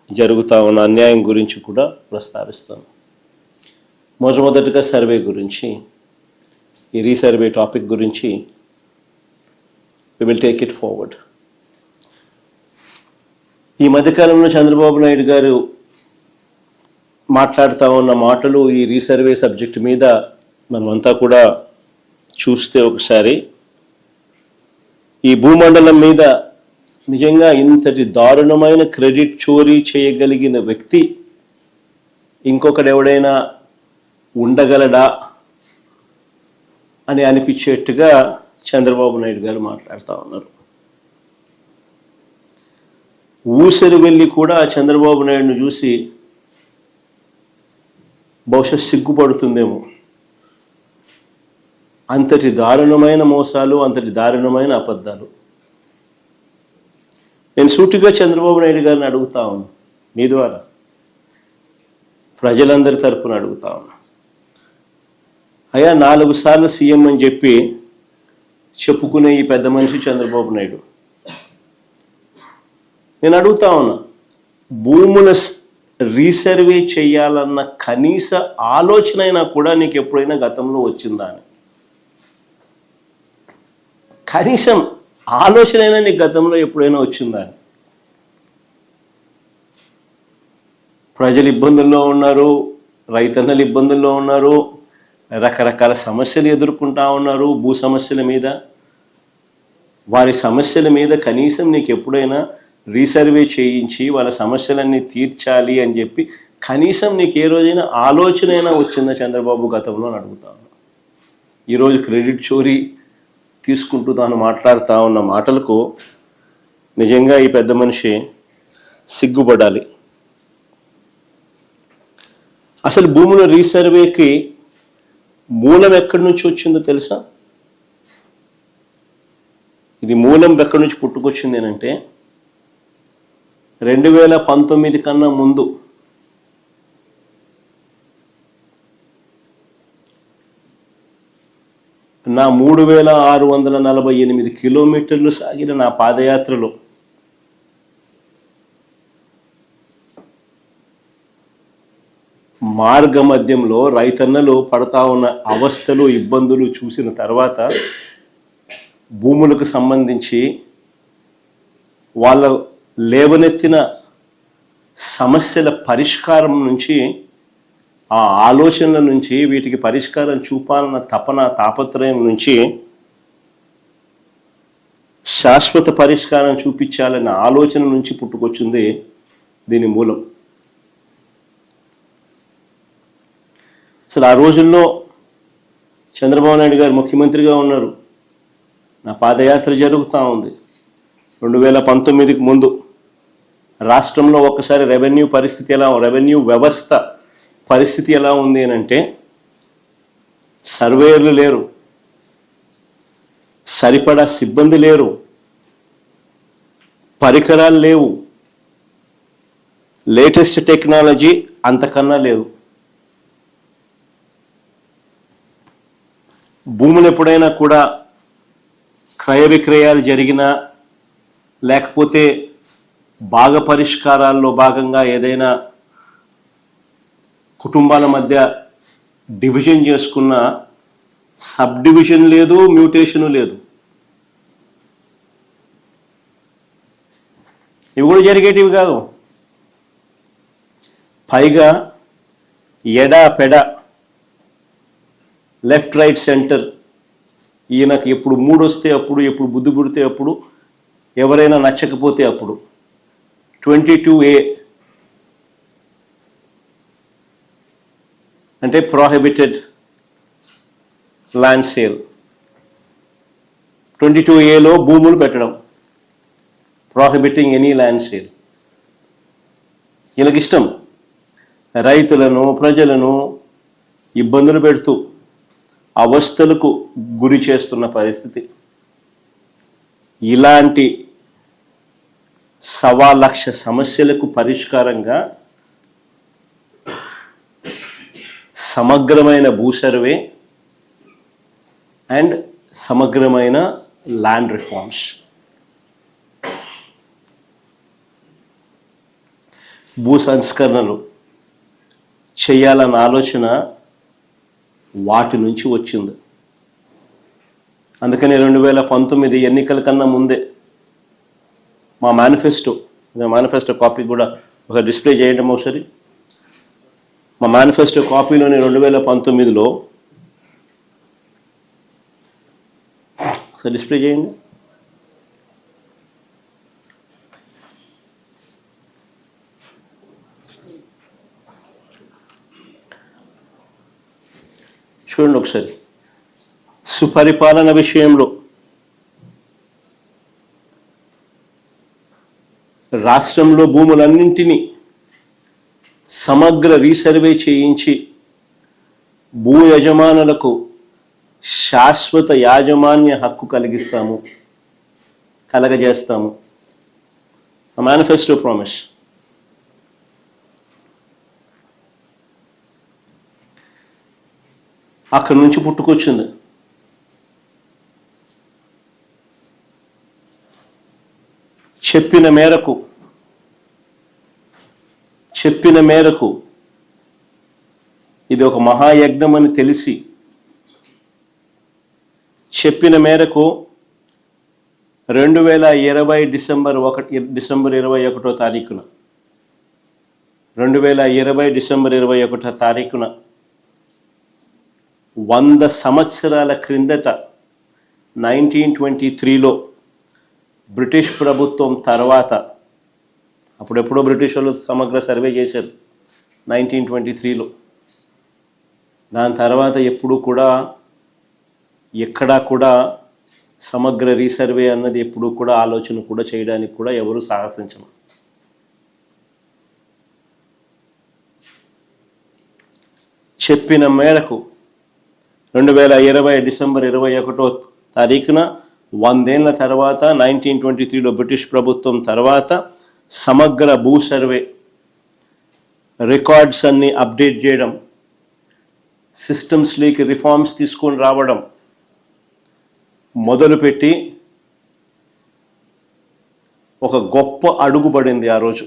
జరుగుతూ ఉన్న అన్యాయం గురించి కూడా ప్రస్తావిస్తాను. మొట్టమొదటిగా సర్వే గురించి, ఈ రీసర్వే టాపిక్ గురించి we will take it forward. ఈ మధ్యకాలంలో చంద్రబాబు నాయుడు గారు మాట్లాడుతూ ఉన్న మాటలు ఈ రీసర్వే సబ్జెక్ట్ మీద మనమంతా కూడా చూస్తే ఒకసారి ఈ భూమండలం మీద నిజంగా ఇంతటి దారుణమైన క్రెడిట్ చోరీ చేయగలిగిన వ్యక్తి ఇంకొకడు ఎవడైనా ఉండగలడా అని అనిపించేట్టుగా చంద్రబాబు నాయుడు గారు మాట్లాడుతూ ఉన్నారు. ఊసరి వెళ్ళి కూడా చంద్రబాబు నాయుడును చూసి బహుశా సిగ్గుపడుతుందేమో. అంతటి దారుణమైన మోసాలు, అంతటి దారుణమైన అబద్ధాలు. నేను సూటిగా చంద్రబాబు నాయుడు గారిని అడుగుతా ఉన్నాను, మీ ద్వారా ప్రజలందరి తరపున అడుగుతా ఉన్నా. అయ్యా, 4 సార్లు సీఎం అని చెప్పి చెప్పుకునే ఈ పెద్ద మనిషి చంద్రబాబు నాయుడు, నేను అడుగుతా ఉన్నా, భూముల రీసర్వే చేయాలన్న కనీస ఆలోచన అయినా కూడా నీకు ఎప్పుడైనా గతంలో వచ్చిందా అని? కనీసం ఆలోచన అయినా నీకు గతంలో ఎప్పుడైనా వచ్చిందా అని? ప్రజలు ఇబ్బందుల్లో ఉన్నారు, రైతన్నలు ఇబ్బందుల్లో ఉన్నారు, రకరకాల సమస్యలు ఎదుర్కొంటా ఉన్నారు. భూ సమస్యల మీద, వారి సమస్యల మీద కనీసం నీకు ఎప్పుడైనా రీసర్వే చేయించి వాళ్ళ సమస్యలన్నీ తీర్చాలి అని చెప్పి కనీసం నీకు ఏ రోజైనా ఆలోచన అయినా వచ్చిందా చంద్రబాబు గతంలో అని అడుగుతా ఉన్నా. ఈరోజు క్రెడిట్ చోరీ తీసుకుంటూ తాను మాట్లాడుతూ ఉన్న మాటలకు నిజంగా ఈ పెద్ద మనిషి సిగ్గుపడాలి. అసలు భూముల రీసర్వేకి మూలం ఎక్కడి నుంచి వచ్చిందో తెలుసా? ఇది మూలం ఎక్కడి నుంచి పుట్టుకొచ్చింది అంటే 2019 కన్నా ముందు నా 3648 కిలోమీటర్లు సాగిన నా పాదయాత్రలో మార్గ మధ్యంలో రైతన్నలు పడతా ఉన్న అవస్థలు, ఇబ్బందులు చూసిన తర్వాత భూములకు సంబంధించి వాళ్ళ లేవనెత్తిన సమస్యల పరిష్కారం నుంచి, ఆ ఆలోచనల నుంచి, వీటికి పరిష్కారం చూపాలన్న తపన, తాపత్రయం నుంచి శాశ్వత పరిష్కారం చూపించాలన్న ఆలోచన నుంచి పుట్టుకొచ్చింది దీని మూలం. అసలు ఆ రోజుల్లో చంద్రబాబు నాయుడు గారు ముఖ్యమంత్రిగా ఉన్నారు, నా పాదయాత్ర జరుగుతూ ఉంది. 2019కి ముందు రాష్ట్రంలో ఒక్కసారి రెవెన్యూ వ్యవస్థ పరిస్థితి ఎలా ఉంది అని అంటే, సర్వేయర్లు లేరు, సరిపడా సిబ్బంది లేరు, పరికరాలు లేవు, లేటెస్ట్ టెక్నాలజీ అంతకన్నా లేదు. భూములు ఎప్పుడైనా కూడా క్రయ విక్రయాలు జరిగినా, లేకపోతే భాగ పరిష్కారాల్లో భాగంగా ఏదైనా కుటుంబాల మధ్య డివిజన్ చేసుకున్న సబ్ డివిజన్ లేదు, మ్యూటేషను లేదు. ఇవి కూడా జరిగేటివి కాదు. పైగా ఎడా పెడ, లెఫ్ట్ రైట్ సెంటర్, ఈయనకు ఎప్పుడు మూడు వస్తే అప్పుడు, ఎప్పుడు బుద్ధి పుడితే అప్పుడు, ఎవరైనా నచ్చకపోతే అప్పుడు 22A అంటే ప్రోహిబిటెడ్ ల్యాండ్ సేల్. 22Aలో భూములు పెట్టడం, ప్రోహిబిటింగ్ ఎనీ ల్యాండ్ సేల్. వీళ్ళకి ఇష్టం రైతులను, ప్రజలను ఇబ్బందులు పెడుతూ అవస్థలకు గురి చేస్తున్న పరిస్థితి. ఇలాంటి 1,00,000 సమస్యలకు పరిష్కారంగా సమగ్రమైన భూ సర్వే అండ్ సమగ్రమైన ల్యాండ్ రిఫార్మ్స్. భూ సంస్కరణలు చేయాలన్న ఆలోచన వాటి నుంచి వచ్చింది. అందుకని 2019 ఎన్నికల కన్నా ముందే మా మేనిఫెస్టో కాపీ కూడా ఒక డిస్ప్లే చేయడం ఒకసారి. మా మేనిఫెస్టో కాపీలోని 2019లో ఒకసారి డిస్ప్లే చేయండి. చూడండి ఒకసారి. సుపరిపాలన విషయంలో రాష్ట్రంలో భూములన్నింటినీ సమగ్ర రీసర్వే చేయించి భూ యజమానులకు శాశ్వత యాజమాన్య హక్కు కలగజేస్తాము. Manifesto promise. అక్కడి నుంచి పుట్టుకొచ్చింది. చెప్పిన మేరకు ఇది ఒక మహాయజ్ఞం అని తెలిసి చెప్పిన మేరకు 2020 డిసెంబర్ 21వ తారీఖున 100 సంవత్సరాల క్రిందట 1923లో బ్రిటిష్ ప్రభుత్వం తర్వాత, అప్పుడెప్పుడో బ్రిటిష్ వాళ్ళు సమగ్ర సర్వే చేశారు 1923లో. దాని తర్వాత ఎప్పుడూ కూడా ఎక్కడా కూడా సమగ్ర రీసర్వే అన్నది ఎప్పుడూ కూడా ఆలోచన కూడా చేయడానికి కూడా ఎవరు సాహసించరు. చెప్పిన మేరకు 2020 డిసెంబర్ 21వ తారీఖున 100 ఏళ్ల తర్వాత 1923లో బ్రిటిష్ ప్రభుత్వం తర్వాత సమగ్ర భూ సర్వే రికార్డ్స్ అన్ని అప్డేట్ చేయడం, సిస్టమ్స్లోకి రిఫార్మ్స్ తీసుకొని రావడం మొదలుపెట్టి ఒక గొప్ప అడుగు పడింది ఆ రోజు.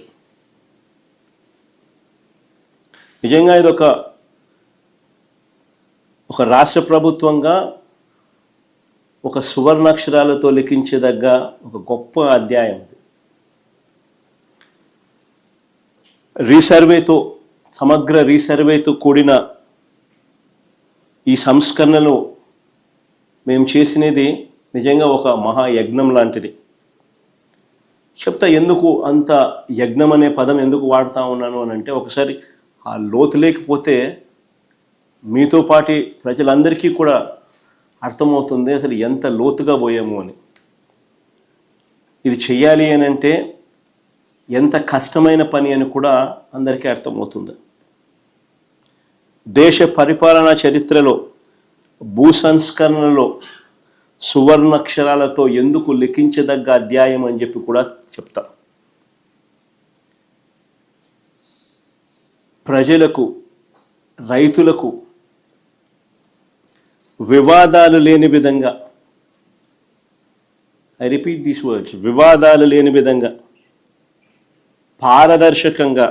నిజంగా ఇది ఒక రాష్ట్ర ప్రభుత్వంగా ఒక సువర్ణాక్షరాలతో లిఖించదగ్గ ఒక గొప్ప అధ్యాయం. సమగ్ర రీసర్వేతో కూడిన ఈ సంస్కరణలు మేము చేసినది నిజంగా ఒక మహాయజ్ఞం లాంటిది. చెప్తా ఎందుకు అంత యజ్ఞం అనే పదం ఎందుకు వాడుతూ ఉన్నాను అని అంటే, ఒకసారి ఆ లోతు లేకపోతే మీతో పాటి ప్రజలందరికీ కూడా అర్థమవుతుంది అసలు ఎంత లోతుగా పోయాము అని. ఇది చెయ్యాలి అని అంటే ఎంత కష్టమైన పని అని కూడా అందరికీ అర్థమవుతుంది. దేశ పరిపాలనా చరిత్రలో భూ సంస్కరణలో సువర్ణాక్షరాలతో ఎందుకు లిఖించదగ్గ అధ్యాయం అని చెప్పి కూడా చెప్తా. ప్రజలకు, రైతులకు వివాదాలు లేని విధంగా, ఐ రిపీట్ దీస్ వర్డ్స్, వివాదాలు లేని విధంగా పారదర్శకంగా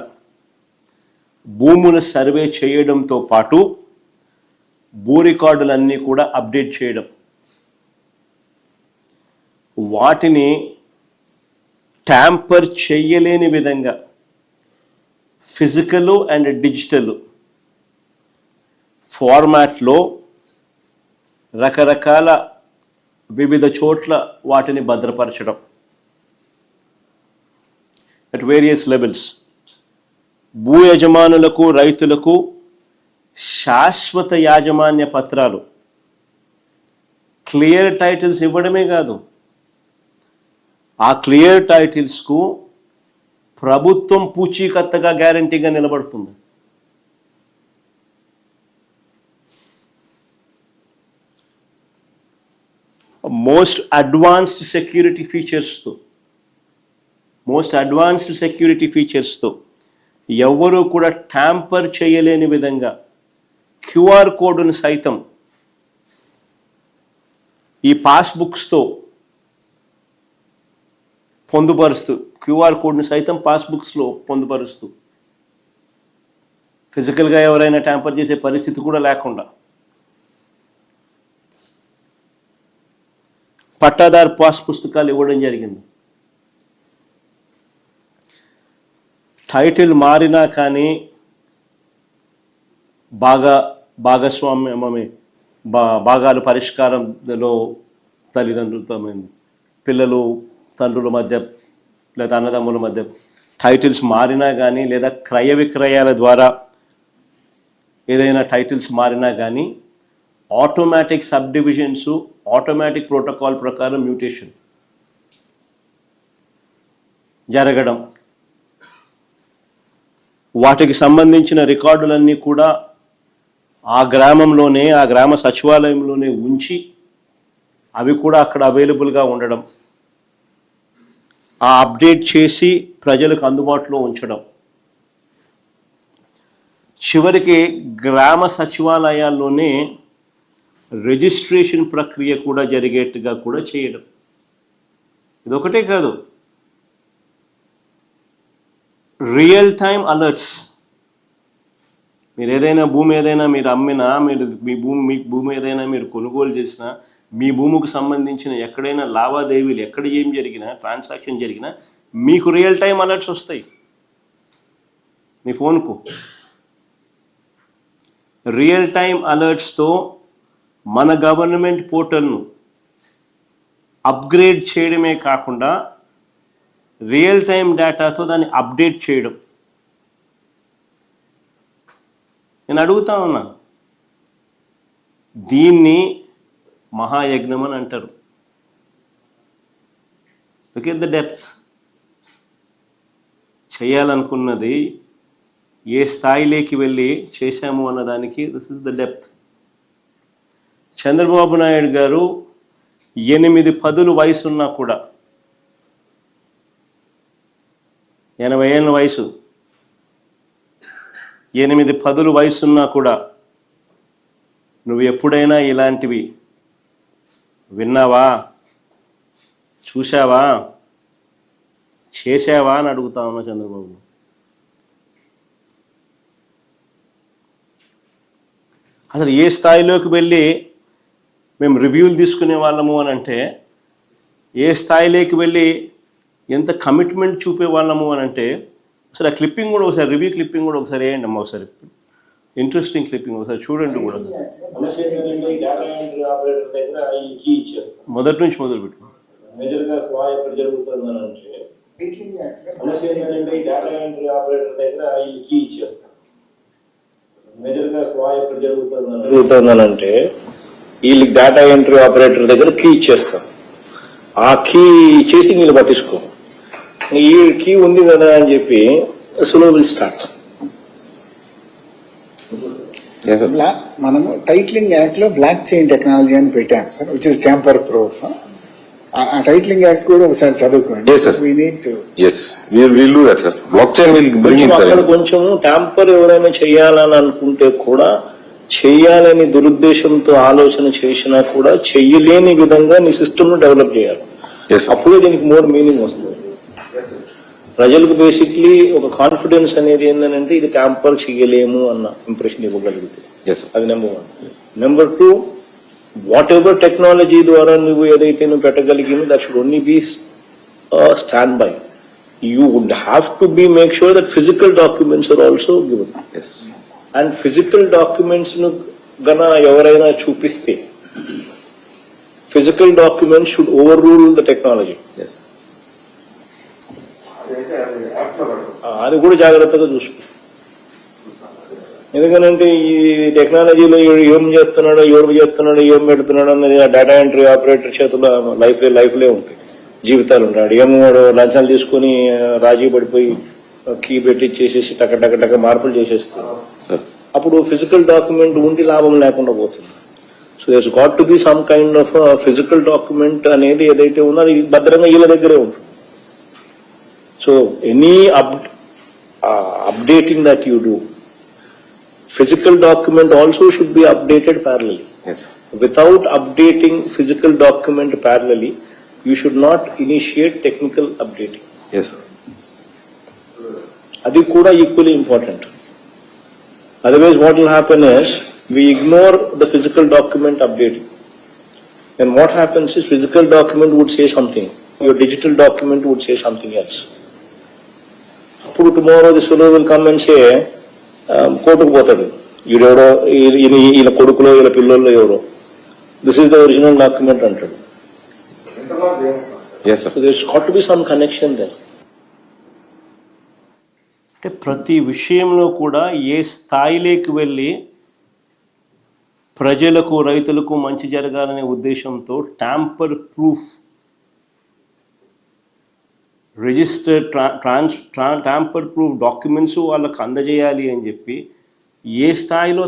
భూములు సర్వే చేయడంతో పాటు భూ రికార్డులన్నీ కూడా అప్డేట్ చేయడం, వాటిని ట్యాంపర్ చేయలేని విధంగా ఫిజికల్ అండ్ డిజిటల్ ఫార్మాట్లో రకరకాల వివిధ చోట్ల వాటిని భద్రపరచడం అట్ వేరియస్ లెవెల్స్. భూ యజమానులకు, రైతులకు శాశ్వత యాజమాన్య పత్రాలు, క్లియర్ టైటిల్స్ ఇవ్వడమే కాదు, ఆ క్లియర్ టైటిల్స్కు ప్రభుత్వం పూచీకత్తగా గ్యారంటీగా నిలబడుతుంది. మోస్ట్ అడ్వాన్స్డ్ సెక్యూరిటీ ఫీచర్స్తో ఎవరు కూడా ట్యాంపర్ చేయలేని విధంగా క్యూఆర్ కోడ్ను సైతం ఈ పాస్బుక్స్తో పొందుపరుస్తూ, క్యూఆర్ కోడ్ని సైతం పాస్బుక్స్లో పొందుపరుస్తూ, ఫిజికల్గా ఎవరైనా ట్యాంపర్ చేసే పరిస్థితి కూడా లేకుండా పట్టాదారు పాస్ పుస్తకాలు ఇవ్వడం జరిగింది. టైటిల్ మారినా కానీ భాగస్వామ్యమే భాగాలు పరిష్కారంలో తల్లిదండ్రులతో పిల్లలు తండ్రుల మధ్య లేదా అన్నదమ్ముల మధ్య టైటిల్స్ మారినా కానీ లేదా క్రయ విక్రయాల ద్వారా ఏదైనా టైటిల్స్ మారినా కానీ automatic sub divisions, automatic protocol ప్రకారం మ్యూటేషన్ జరగడం, వాటికి సంబంధించిన రికార్డులన్నీ కూడా ఆ గ్రామంలోనే, ఆ గ్రామ సచివాలయంలోనే ఉంచి అవి కూడా అక్కడ అవైలబుల్గా ఉండడం, ఆ అప్డేట్ చేసి ప్రజలకు అందుబాటులో ఉంచడం, చివరికి గ్రామ సచివాలయాల్లోనే రిజిస్ట్రేషన్ ప్రక్రియ కూడా జరిగేట్టుగా కూడా చేయడం. ఇదొకటే కాదు, రియల్ టైమ్ అలర్ట్స్. మీరు ఏదైనా భూమి ఏదైనా మీరు అమ్మినా, మీ భూమి ఏదైనా మీరు కొనుగోలు చేసినా, మీ భూమికి సంబంధించిన ఎక్కడైనా లావాదేవీలు ఎక్కడ ఏం జరిగినా, ట్రాన్సాక్షన్ జరిగినా మీకు రియల్ టైమ్ అలర్ట్స్ వస్తాయి మీ ఫోన్కు. రియల్ టైమ్ అలర్ట్స్తో మన గవర్నమెంట్ పోర్టల్ను అప్గ్రేడ్ చేయడమే కాకుండా రియల్ టైమ్ డేటాతో దాన్ని అప్డేట్ చేయడం. నేను అడుగుతా ఉన్నా, దీన్ని మహాయజ్ఞం అని అంటారు. Look at the depth. చేయాలనుకున్నది ఏ స్థాయిలోకి వెళ్ళి చేశాము అన్నదానికి this is the depth. Chandrababu Naidu garu 8 పదులు వయసున్నా కూడా, 80 ఏళ్ళ వయసు, 8 పదులు వయసున్నా కూడా నువ్వు ఎప్పుడైనా ఇలాంటివి విన్నావా, చూసావా, చేసావా అని అడుగుతా ఉన్నా చంద్రబాబు. అసలు ఏ స్థాయిలోకి వెళ్ళి మేము రివ్యూలు తీసుకునే వాళ్ళము అని అంటే, ఏ స్థాయిలోకి వెళ్ళి ఎంత కమిట్మెంట్ చూపే వాళ్ళము అని అంటే, అసలు ఆ క్లిప్పింగ్ కూడా ఒకసారి, రివ్యూ క్లిప్పింగ్ కూడా ఒకసారి వేయండి అమ్మా, ఒకసారి ఇంట్రెస్టింగ్ క్లిప్పింగ్ ఒకసారి చూడండి కూడా. మొదటి నుంచి మొదలు పెట్టు. మేజర్గా స్వా ఎక్కడ జరుగుతుందని అంటే, సమస్య ఏంటంటే ఈ డేటా ఎంట్రీ ఆపరేటర్ దగ్గర ఈ కీ ఇచ్చేస్తాం. మేజర్గా స్వా ఎక్కడ జరుగుతుందని అంటే, వీళ్ళకి డేటా ఎంట్రీ ఆపరేటర్ దగ్గర కీ ఇచ్చేస్తాం. ఆ కీ ఇచ్చేసి వీళ్ళు పట్టించుకో, ఈ కీ ఉంది కదా అని చెప్పి స్లో విల్ స్టార్ట్. మనము టైటిలింగ్ యాక్ట్ లో బ్లాక్ చైన్ టెక్నాలజీ అని పెట్టాం sir, which is tamper proof. ఆ టైటిలింగ్ యాక్ట్ కూడా ఒకసారి చదువుకోండి. కొంచెం ట్యాంపర్ ఎవరైనా చేయాలని అనుకుంటే కూడా, చెయ్యాలని దురుద్దేశంతో ఆలోచన చేసినా కూడా చెయ్యలేని విధంగా నీ సిస్టమ్ ను డెవలప్ చేయాలి. అప్పుడే దీనికి మోర్ మీనింగ్ వస్తుంది. ప్రజలకు బేసిక్లీ ఒక కాన్ఫిడెన్స్ అనేది ఏంటంటే ఇది ట్యాంపర్ చెయ్యలేము అన్న ఇంప్రెషన్ ఇవ్వగలిగితే, అది number 1. Number 2, whatever technology ద్వారా నువ్వు ఏదైతే నువ్వు పెట్టగలిగిందో that should only be stand by. You would have to be make sure that physical documents are also given. And physical documents ను గన ఎవరైనా చూపిస్తే, physical documents should overrule the technology. అది కూడా జాగ్రత్తగా చూసుకో. ఎందుకంటే ఈ టెక్నాలజీలో ఏం చేస్తున్నాడో, ఎవరు చేస్తున్నాడో, ఏం పెడుతున్నాడో అన్నది ఆ డేటా ఎంట్రీ ఆపరేటర్ చేతుల్లో లైఫ్లే ఉంటాయి, జీవితాలు ఉంటాడు. ఏమో వాడు లంచాలు తీసుకుని రాజీ పడిపోయి కీ పెట్టి చేసేసి టక మార్పులు చేసేస్తారు. అప్పుడు ఫిజికల్ డాక్యుమెంట్ ఉండి లాభం లేకుండా పోతుంది. So there's got to be some kind of physical document అనేది ఏదైతే ఉందో అది భద్రంగా వీళ్ళ దగ్గరే ఉంటుంది. So any updating that you do, physical document also should be updated parallelly. Without updating physical document parallelly, you should not initiate technical updating. Yes, sir. Adi kuda equally important. Otherwise what will happen is we ignore the physical document updating. And what happens is physical document would say something, your digital document would say something else. Appudu tomorrow this fellow will come and say, కోర్టుకు పోతాడు, ఈడెవడో ఈయన కొడుకులో ఈయన పిల్లల్లో ఎవరో, this is the original document అంటాడు. Yes, sir. So there's got to be some connection there. అంటే ప్రతి విషయంలో కూడా ఏ స్థాయిలోకి వెళ్ళి ప్రజలకు రైతులకు మంచి జరగాలనే ఉద్దేశంతో tamper proof registered tamper proof documents వాళ్ళకు అందజేయాలి అని చెప్పి ఏ స్థాయిలో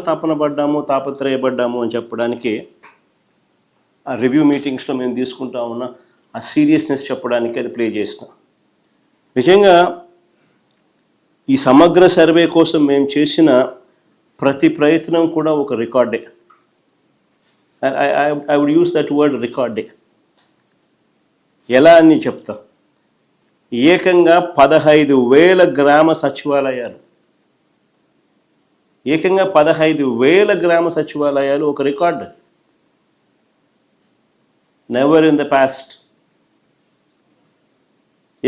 తాపత్రయపడ్డాము అని చెప్పడానికి ఆ రివ్యూ మీటింగ్స్లో మేము తీసుకుంటా ఉన్న ఆ సీరియస్నెస్ చెప్పడానికి అది ప్లే చేసిన. నిజంగా ఈ సమగ్ర సర్వే కోసం మేము చేసిన ప్రతి ప్రయత్నం కూడా ఒక రికార్డే. I would use that word రికార్డే. ఎలా అని చెప్తా, ఏకంగా 15,000 గ్రామ సచివాలయాలు, ఏకంగా 15,000 గ్రామ సచివాలయాలు ఒక record. Never in the past.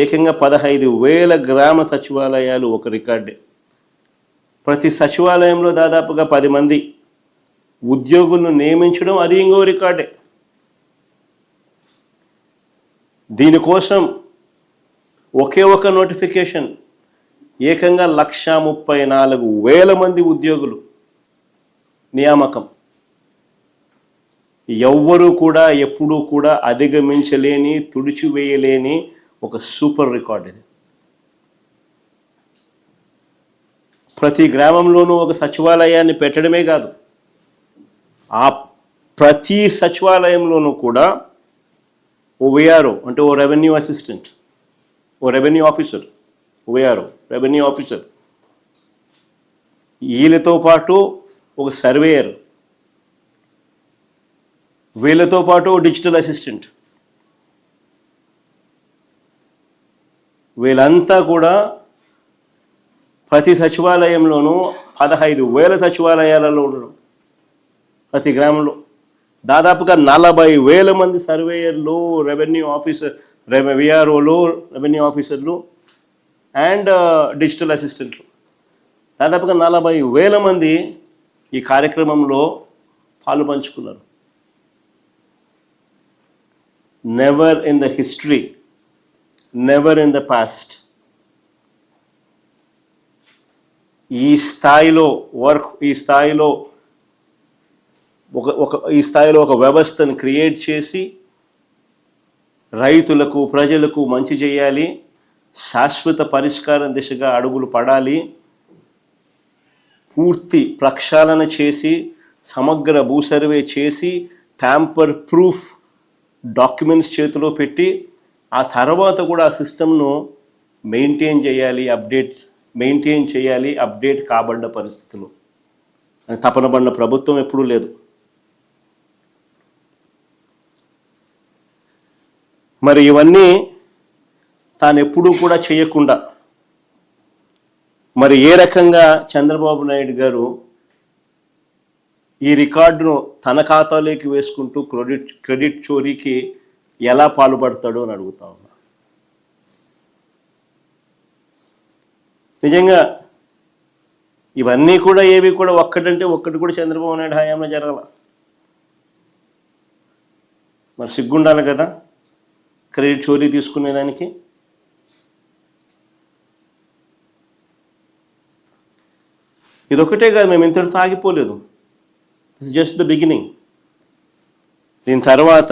ఏకంగా 15,000 గ్రామ సచివాలయాలు ఒక రికార్డే. ప్రతి సచివాలయంలో దాదాపుగా 10 మంది ఉద్యోగులను నియమించడం అది ఇంకో రికార్డే. దీనికోసం ఒకే ఒక నోటిఫికేషన్ ఏకంగా 134,000 మంది ఉద్యోగులు నియామకం. ఎవ్వరూ కూడా ఎప్పుడూ కూడా అధిగమించలేని, తుడిచివేయలేని ఒక సూపర్ రికార్డ్ ఇది. ప్రతి గ్రామంలోనూ ఒక సచివాలయాన్ని పెట్టడమే కాదు, ఆ ప్రతి సచివాలయంలోనూ కూడా ఓ విఆర్ఓ అంటే ఓ రెవెన్యూ అసిస్టెంట్, ఓ revenue officer, ORO revenue officer, వీళ్ళతో పాటు ఒక సర్వేయర్, వీళ్ళతో పాటు డిజిటల్ అసిస్టెంట్, వీళ్ళంతా కూడా ప్రతి సచివాలయంలోనూ 15,000 సచివాలయాలలో ఉండడం. ప్రతి గ్రామంలో దాదాపుగా 40,000 మంది సర్వేయర్లు, రెవెన్యూ ఆఫీసర్, విఆర్ఓలు, రెవెన్యూ ఆఫీసర్లు అండ్ డిజిటల్ అసిస్టెంట్లు, దాదాపుగా 40,000 మంది ఈ కార్యక్రమంలో పాలు పంచుకున్నారు. Never in the history, never in the past ఈ స్థాయిలో వర్క్, ఈ స్థాయిలో ఒక వ్యవస్థను క్రియేట్ చేసి రైతులకు, ప్రజలకు మంచి చేయాలి, శాశ్వత పరిష్కారం దిశగా అడుగులు పడాలి, పూర్తి ప్రక్షాళన చేసి సమగ్ర భూ సర్వే చేసి ట్యాంపర్ ప్రూఫ్ డాక్యుమెంట్స్ చేతిలో పెట్టి ఆ తర్వాత కూడా ఆ సిస్టమ్ను మెయింటైన్ చేయాలి, అప్డేట్ కాబడ్డ పరిస్థితులు అని తపన పడిన ప్రభుత్వం ఎప్పుడూ లేదు. మరి ఇవన్నీ తాను ఎప్పుడూ కూడా చేయకుండా మరి ఏ రకంగా చంద్రబాబు నాయుడు గారు ఈ రికార్డును తన ఖాతాలోకి వేసుకుంటూ క్రెడిట్ చోరీకి ఎలా పాల్పడతాడో అని అడుగుతా ఉన్నా. నిజంగా ఇవన్నీ కూడా ఏవి కూడా ఒక్కటి కూడా చంద్రబాబు నాయుడు హయాంలో జరగల. మరి సిగ్గుండాలి కదా క్రెడిట్ చోరీ తీసుకునేదానికి. ఇదొక్కటే కాదు, మేము ఇంతటితో ఆగిపోలేదు. This is just the beginning. దీని తర్వాత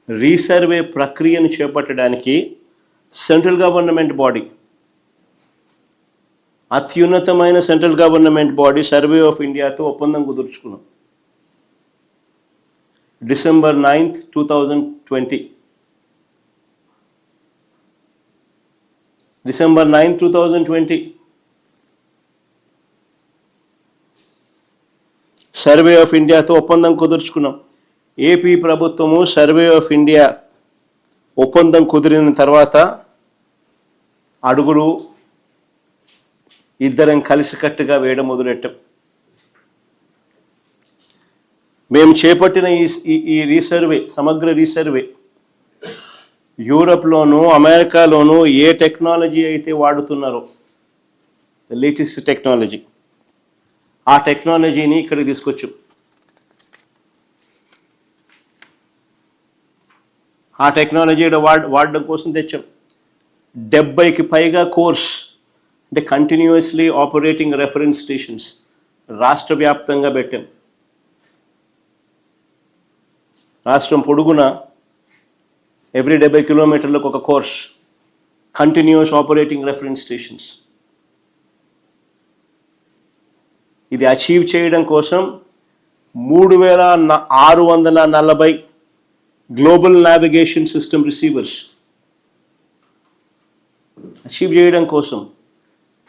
రీసర్వే ప్రక్రియను చేపట్టడానికి సెంట్రల్ గవర్నమెంట్ బాడీ, అత్యున్నతమైన central government body survey of ఇండియాతో ఒప్పందం కుదుర్చుకున్నాం. December 9th, 2020. December 9th, 2020. Survey of ఇండియాతో ఒప్పందం కుదుర్చుకున్నాం. ఏపీ ప్రభుత్వము సర్వే ఆఫ్ ఇండియా ఒప్పందం కుదిరిన తర్వాత అడుగులు ఇద్దరం కలిసికట్టుగా వేయడం మొదలెట్టాం. మేము చేపట్టిన ఈ రీసర్వే, సమగ్ర రీసర్వే యూరప్లోనూ అమెరికాలోనూ ఏ టెక్నాలజీ అయితే వాడుతున్నారో, లేటెస్ట్ టెక్నాలజీ, ఆ టెక్నాలజీని ఇక్కడికి తీసుకొచ్చాం. ఆ టెక్నాలజీ వాడడం కోసం తెచ్చాం. 70కి పైగా కోర్స్, అంటే కంటిన్యూస్లీ ఆపరేటింగ్ రెఫరెన్స్ స్టేషన్స్ రాష్ట్ర వ్యాప్తంగా పెట్టాం. రాష్ట్రం పొడుగున ఎవ్రీ 70 కిలోమీటర్లకు ఒక course, continuous operating reference stations. ఇది అచీవ్ చేయడం కోసం 3640 global navigation system receivers achieve చేయడం కోసం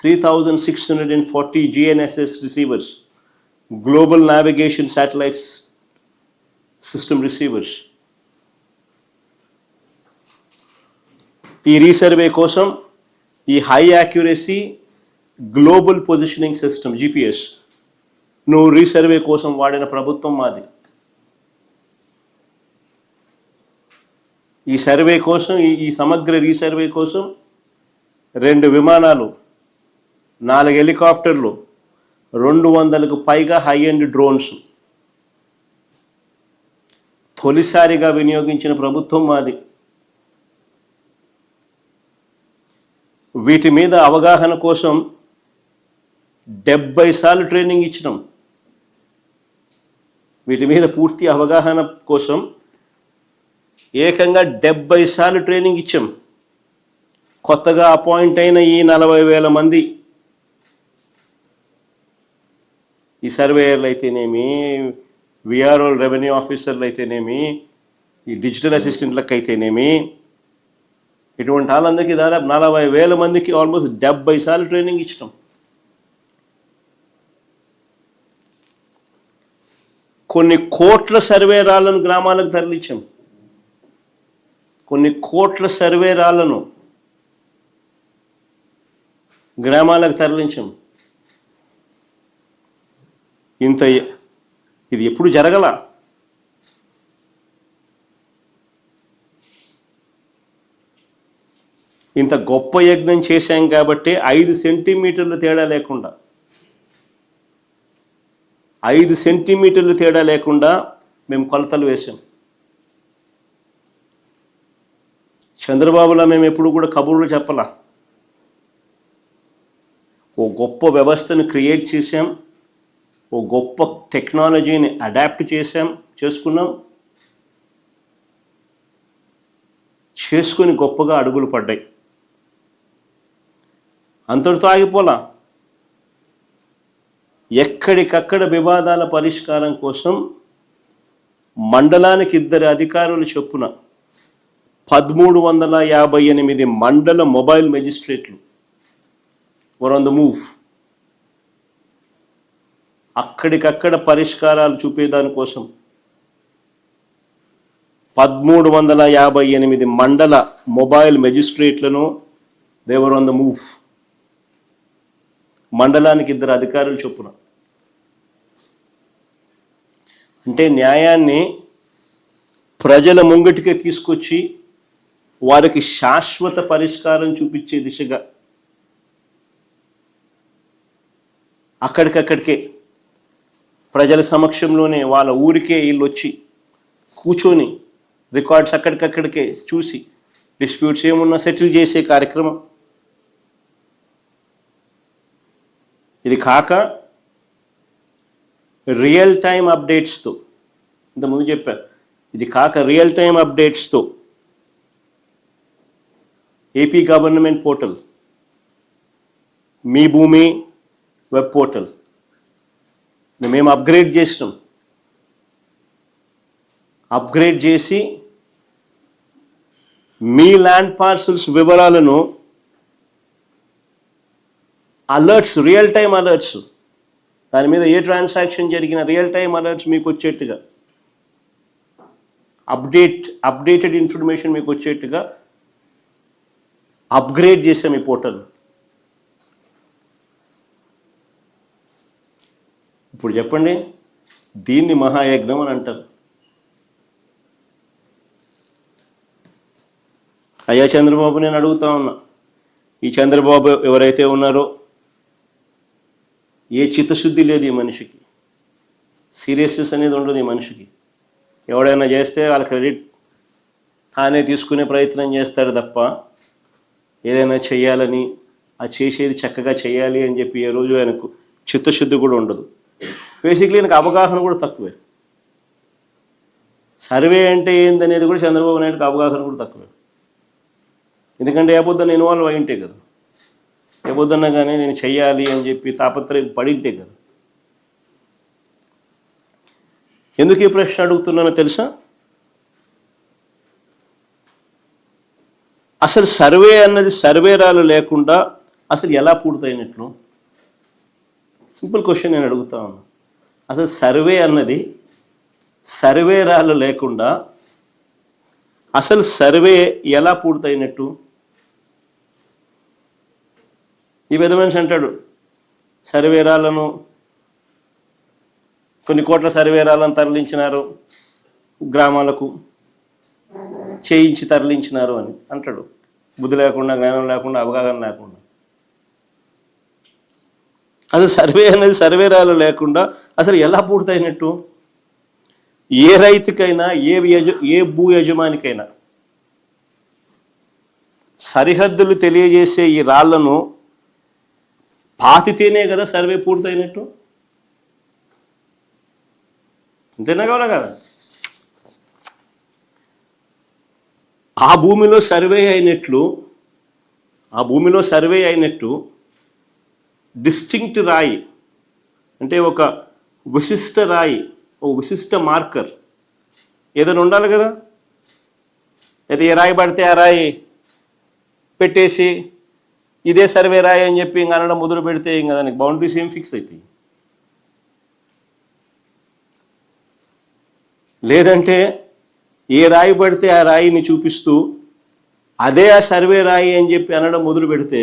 3640 GNSS receivers, global navigation satellites system receivers. ఈ రీసర్వే కోసం ఈ high accuracy global positioning system GPS నువ్వు రీసర్వే కోసం వాడిన ప్రభుత్వం మాది. ఈ సర్వే కోసం, ఈ సమగ్ర రీసర్వే కోసం 2 విమానాలు, 4 హెలికాప్టర్లు, 200కు పైగా హై ఎండ్ డ్రోన్స్ తొలిసారిగా వినియోగించిన ప్రభుత్వం మాది. వీటి మీద అవగాహన కోసం 70 సార్లు ట్రైనింగ్ ఇచ్చినాం. వీటి మీద పూర్తి అవగాహన కోసం ఏకంగా 70 సార్లు ట్రైనింగ్ ఇచ్చాం. కొత్తగా అపాయింట్ అయిన ఈ 40,000 మంది ఈ సర్వేయర్లు అయితేనేమి, విఆర్ఓ రెవెన్యూ ఆఫీసర్లు అయితేనేమి, ఈ డిజిటల్ అసిస్టెంట్లకు అయితేనేమి, ఇటువంటి వాళ్ళందరికీ దాదాపు 40,000 మందికి ఆల్మోస్ట్ 70 సార్లు ట్రైనింగ్ ఇచ్చినాం. కొన్ని కోట్ల సర్వే రాళ్లను గ్రామాలకు తరలించాం. కొన్ని కోట్ల సర్వే రాళ్లను గ్రామాలకు తరలించాం. ఇది ఎప్పుడు జరగల. ఇంత గొప్ప యజ్ఞం చేశాం కాబట్టి 5 సెంటీమీటర్లు తేడా లేకుండా 5 సెంటీమీటర్లు తేడా లేకుండా మేము కొలతలు వేసాం. చంద్రబాబులా మేము ఎప్పుడు కూడా కబుర్లు చెప్పలా. ఓ గొప్ప వ్యవస్థను క్రియేట్ చేశాం, ఓ గొప్ప టెక్నాలజీని అడాప్ట్ చేసుకున్నాం, చేసుకుని గొప్పగా అడుగులు పడ్డాయి. అంతటితో ఆగిపోలా. ఎక్కడికక్కడ వివాదాల పరిష్కారం కోసం మండలానికి 2 అధికారులు చొప్పున 1358 మండల మొబైల్ మెజిస్ట్రేట్లు వర్ ఆన్ ద మూవ్. అక్కడికక్కడ పరిష్కారాలు చూపేదానికోసం 1358 మండల మొబైల్ మెజిస్ట్రేట్లను they were on the move. మండలానికి 2 అధికారులు చొప్పున. అంటే న్యాయాన్ని ప్రజల ముంగటికే తీసుకొచ్చి వారికి శాశ్వత పరిష్కారం చూపించే దిశగా అక్కడికక్కడికే ప్రజల సమక్షంలోనే వాళ్ళ ఊరికే వీళ్ళు వచ్చి కూర్చొని రికార్డ్స్ అక్కడికక్కడికే చూసి డిస్ప్యూట్స్ ఏమున్నా సెటిల్ చేసే కార్యక్రమం. ఇది కాక రియల్ టైం అప్డేట్స్తో, ఇంతకుముందు చెప్పారు, ఇది కాక రియల్ టైం అప్డేట్స్తో ఏపీ గవర్నమెంట్ పోర్టల్, మీ భూమి వెబ్ పోర్టల్ మేము అప్గ్రేడ్ చేసినాం. అప్గ్రేడ్ చేసి మీ ల్యాండ్ పార్సల్స్ వివరాలను అలర్ట్స్, రియల్ టైం అలర్ట్స్, దాని మీద ఏ ట్రాన్సాక్షన్ జరిగిన రియల్ టైం అలర్ట్స్ మీకు వచ్చేట్టుగా అప్డేటెడ్ ఇన్ఫర్మేషన్ మీకు వచ్చేట్టుగా అప్గ్రేడ్ చేసాం ఈ పోర్టల్. ఇప్పుడు చెప్పండి, దీన్ని మహాయజ్ఞం అని అంటారు. అయ్యా చంద్రబాబు, నేను అడుగుతా ఉన్నా, ఈ చంద్రబాబు ఎవరైతే ఉన్నారో ఏ చిత్తశుద్ధి లేదు ఈ మనిషికి, సీరియస్నెస్ అనేది ఉండదు ఈ మనిషికి. ఎవడైనా చేస్తే వాళ్ళ క్రెడిట్ తానే తీసుకునే ప్రయత్నం చేస్తాడు తప్ప ఏదైనా చేయాలని, ఆ చేసేది చక్కగా చేయాలి అని చెప్పి ఏ రోజు ఆయనకు చిత్తశుద్ధి కూడా ఉండదు. బేసిక్లీ ఆయనకు అవగాహన కూడా తక్కువే. సర్వే అంటే ఏందనేది కూడా చంద్రబాబు నాయుడుకి అవగాహన కూడా తక్కువే. ఎందుకంటే ఏ పొద్దున్న ఇన్వాల్వ్ అయింటే కదా, ఏ పొద్దున్నా కానీ నేను చెయ్యాలి అని చెప్పి తాపత్రయం పడింటే కదా. ఎందుకు ఈ ప్రశ్న అడుగుతున్నానో తెలుసా? అసలు సర్వే అన్నది సర్వేరాలు లేకుండా అసలు ఎలా పూర్తయినట్లు? సింపుల్ క్వశ్చన్ నేను అడుగుతా ఉన్నా. అసలు సర్వే అన్నది సర్వేరాలు లేకుండా అసలు సర్వే ఎలా పూర్తయినట్టు? ఈ పెద్ద మనిషి అంటాడు, సర్వేరాలను కొన్ని కోట్ల సర్వేరాలను తరలించినారు, గ్రామాలకు చేయించి తరలించినారు అని అంటాడు. బుద్ధి లేకుండా, జ్ఞానం లేకుండా, అవగాహన లేకుండా. అసలు సర్వే అనేది సర్వేరాలు లేకుండా అసలు ఎలా పూర్తయినట్టు? ఏ రైతుకైనా, ఏ భూ యజమానికైనా సరిహద్దులు తెలియజేసే ఈ రాళ్లను పాతితేనే కదా సర్వే పూర్తయినట్టు. అంతేనా కావాలా కదా? ఆ భూమిలో సర్వే అయినట్టు డిస్టింక్ట్ రాయి అంటే ఒక విశిష్ట రాయి, ఒక విశిష్ట మార్కర్ ఏదైనా ఉండాలి కదా. అయితే ఏ రాయి పడితే ఆ రాయి పెట్టేసి ఇదే సర్వే రాయి అని చెప్పి ఇంక అనడం మొదలు పెడితే ఇంకా దానికి బౌండరీస్ ఏం ఫిక్స్ అవుతాయి? లేదంటే ఏ రాయి పడితే ఆ రాయిని చూపిస్తూ అదే ఆ సర్వే రాయి అని చెప్పి అనడం మొదలు పెడితే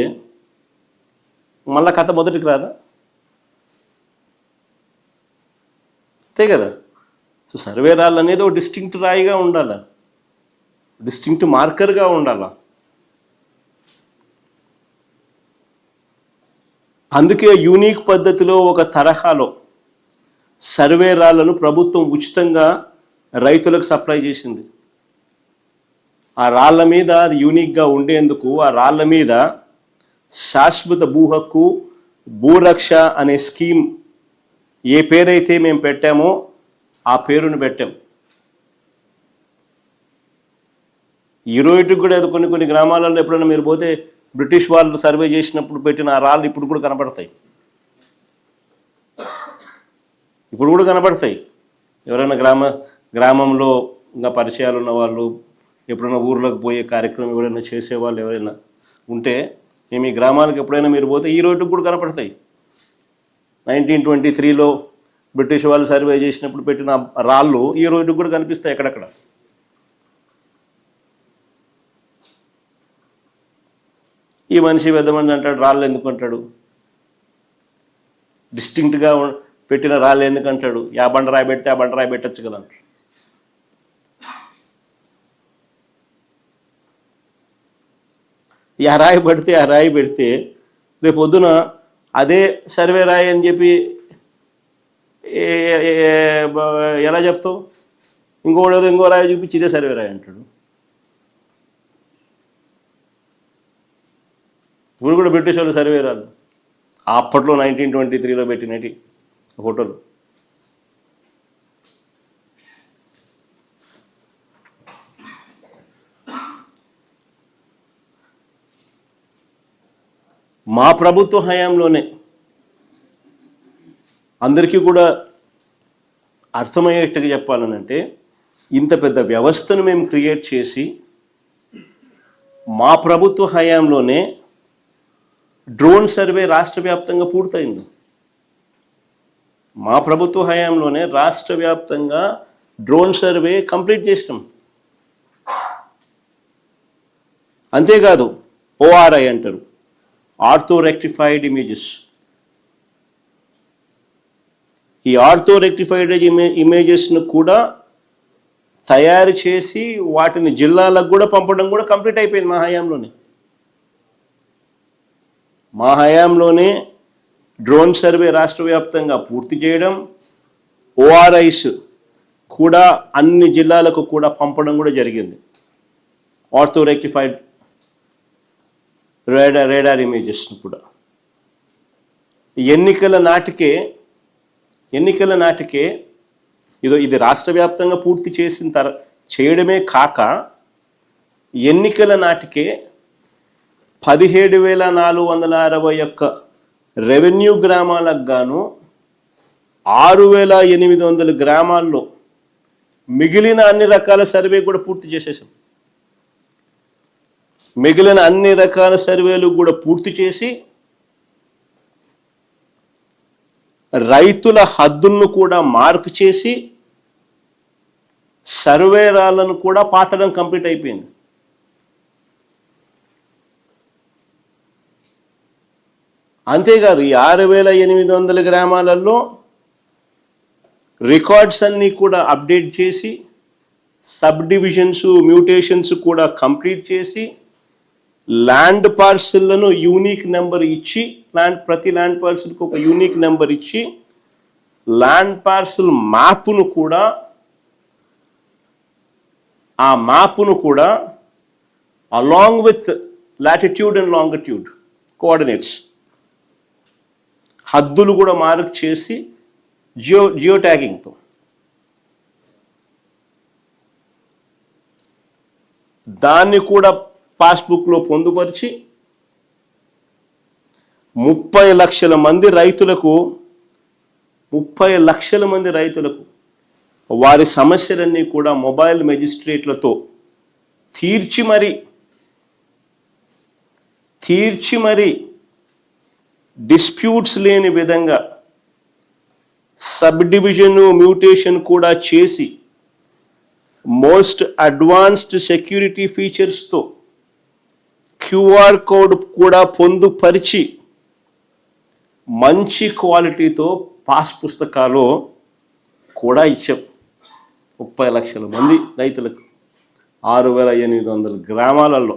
మళ్ళా కథ మొదటికి రాదా? అంతే కదా. సో సర్వే రాళ్ళు అనేది ఒక డిస్టింక్ట్ రాయిగా ఉండాలా, డిస్టింక్ట్ మార్కర్గా ఉండాలా. అందుకే యూనిక్ పద్ధతిలో ఒక తరహాలో సర్వే రాళ్లను ప్రభుత్వం ఉచితంగా రైతులకు సప్లై చేసింది. ఆ రాళ్ల మీద అది యూనిక్గా ఉండేందుకు ఆ రాళ్ల మీద శాశ్వత భూ హక్కు, భూరక్ష అనే స్కీమ్ ఏ పేరైతే మేము పెట్టామో ఆ పేరును పెట్టాం. ఈ రోజుకి కూడా అది కొన్ని గ్రామాలలో ఎప్పుడైనా మీరు పోతే బ్రిటిష్ వాళ్ళు సర్వే చేసినప్పుడు పెట్టిన ఆ రాళ్ళు ఇప్పుడు కూడా కనపడతాయి. ఎవరైనా గ్రామంలో ఇంకా పరిచయాలు ఉన్న వాళ్ళు, ఎప్పుడైనా ఊర్లోకి పోయే కార్యక్రమం ఎవరైనా చేసేవాళ్ళు ఎవరైనా ఉంటే, మేము ఈ గ్రామాలకు ఎప్పుడైనా మీరు పోతే ఈ రోజుకి కూడా కనపడతాయి. 1923లో బ్రిటిష్ వాళ్ళు సర్వే చేసినప్పుడు పెట్టిన రాళ్ళు ఈ రోజుకి కూడా కనిపిస్తాయి ఎక్కడెక్కడ. ఈ మనిషి పెద్ద మంది అంటాడు, రాళ్ళు ఎందుకు అంటాడు? డిస్టింక్ట్గా పెట్టిన రాళ్ళు ఎందుకు అంటాడు? ఆ బండరాయి పెడితే ఆ బండరాయి పెట్టచ్చు కదా అంటాడు. ఆ రాయి పడితే ఆ రాయి పెడితే రేపు పొద్దున అదే సర్వే రాయి అని చెప్పి ఎలా చెప్తావు? ఇంకో రాయి చూపించి ఇదే సర్వే రాయి అంటాడు. ఇప్పుడు కూడా బ్రిటిష్ వాళ్ళు సర్వే రాళ్ళు అప్పట్లో 1923లో పెట్టినటి ఫోటోలు. మా ప్రభుత్వ హయాంలోనే అందరికీ కూడా అర్థమయ్యేట్టుగా చెప్పాలనంటే, ఇంత పెద్ద వ్యవస్థను మేము క్రియేట్ చేసి మా ప్రభుత్వ హయాంలోనే డ్రోన్ సర్వే రాష్ట్ర వ్యాప్తంగా పూర్తయింది. మా ప్రభుత్వ హయాంలోనే రాష్ట్ర వ్యాప్తంగా డ్రోన్ సర్వే కంప్లీట్ చేసినాం. అంతేకాదు ఓఆర్ఐ అంటారు, ఆర్థో రెక్టిఫైడ్ ఇమేజెస్. ఈ ఆర్థో రెక్టిఫైడ్ ఇమేజెస్ను కూడా తయారు చేసి వాటిని జిల్లాలకు కూడా పంపడం కూడా కంప్లీట్ అయిపోయింది మా హయాంలోనే డ్రోన్ సర్వే రాష్ట్ర వ్యాప్తంగా పూర్తి చేయడం, ఓఆర్ఐస్ కూడా అన్ని జిల్లాలకు కూడా పంపడం కూడా జరిగింది. ఆర్థో రెక్టిఫైడ్ రేడార్ ఇమేజెస్ను కూడా ఎన్నికల నాటికే ఇది రాష్ట్ర వ్యాప్తంగా పూర్తి చేయడమే కాక ఎన్నికల నాటికే 17,461 రెవెన్యూ గ్రామాలకు గాను 6,800 గ్రామాల్లో మిగిలిన అన్ని రకాల సర్వే కూడా పూర్తి చేసేసాం. మిగిలిన అన్ని రకాల సర్వేలు కూడా పూర్తి చేసి రైతుల హద్దులను కూడా మార్క్ చేసి సర్వేరాలను కూడా పాతడం కంప్లీట్ అయిపోయింది. అంతేకాదు ఈ 6,800 గ్రామాలలో రికార్డ్స్ అన్నీ కూడా అప్డేట్ చేసి సబ్ డివిజన్స్ మ్యూటేషన్స్ కూడా కంప్లీట్ చేసి ల్యాండ్ పార్సిల్లను యూనిక్ నెంబర్ ఇచ్చి ప్రతి ల్యాండ్ పార్సిల్కి ఒక యూనిక్ నెంబర్ ఇచ్చి ల్యాండ్ పార్సిల్ మ్యాప్ను కూడా along with latitude and longitude coordinates హద్దులు కూడా మార్క్ చేసి జియో ట్యాగింగ్తో దాన్ని కూడా పాస్బుక్లో పొందుపరిచి 30 లక్షల మంది రైతులకు వారి సమస్యలన్నీ కూడా మొబైల్ మెజిస్ట్రేట్లతో తీర్చి మరి డిస్ప్యూట్స్ లేని విధంగా సబ్ డివిజన్ మ్యూటేషన్ కూడా చేసి మోస్ట్ అడ్వాన్స్డ్ సెక్యూరిటీ ఫీచర్స్తో క్యూఆర్ కోడ్ కూడా పొందుపరిచి మంచి క్వాలిటీతో పాస్ పుస్తకాలు కూడా ఇచ్చాం 30 లక్షల మంది రైతులకు 6,800 గ్రామాలలో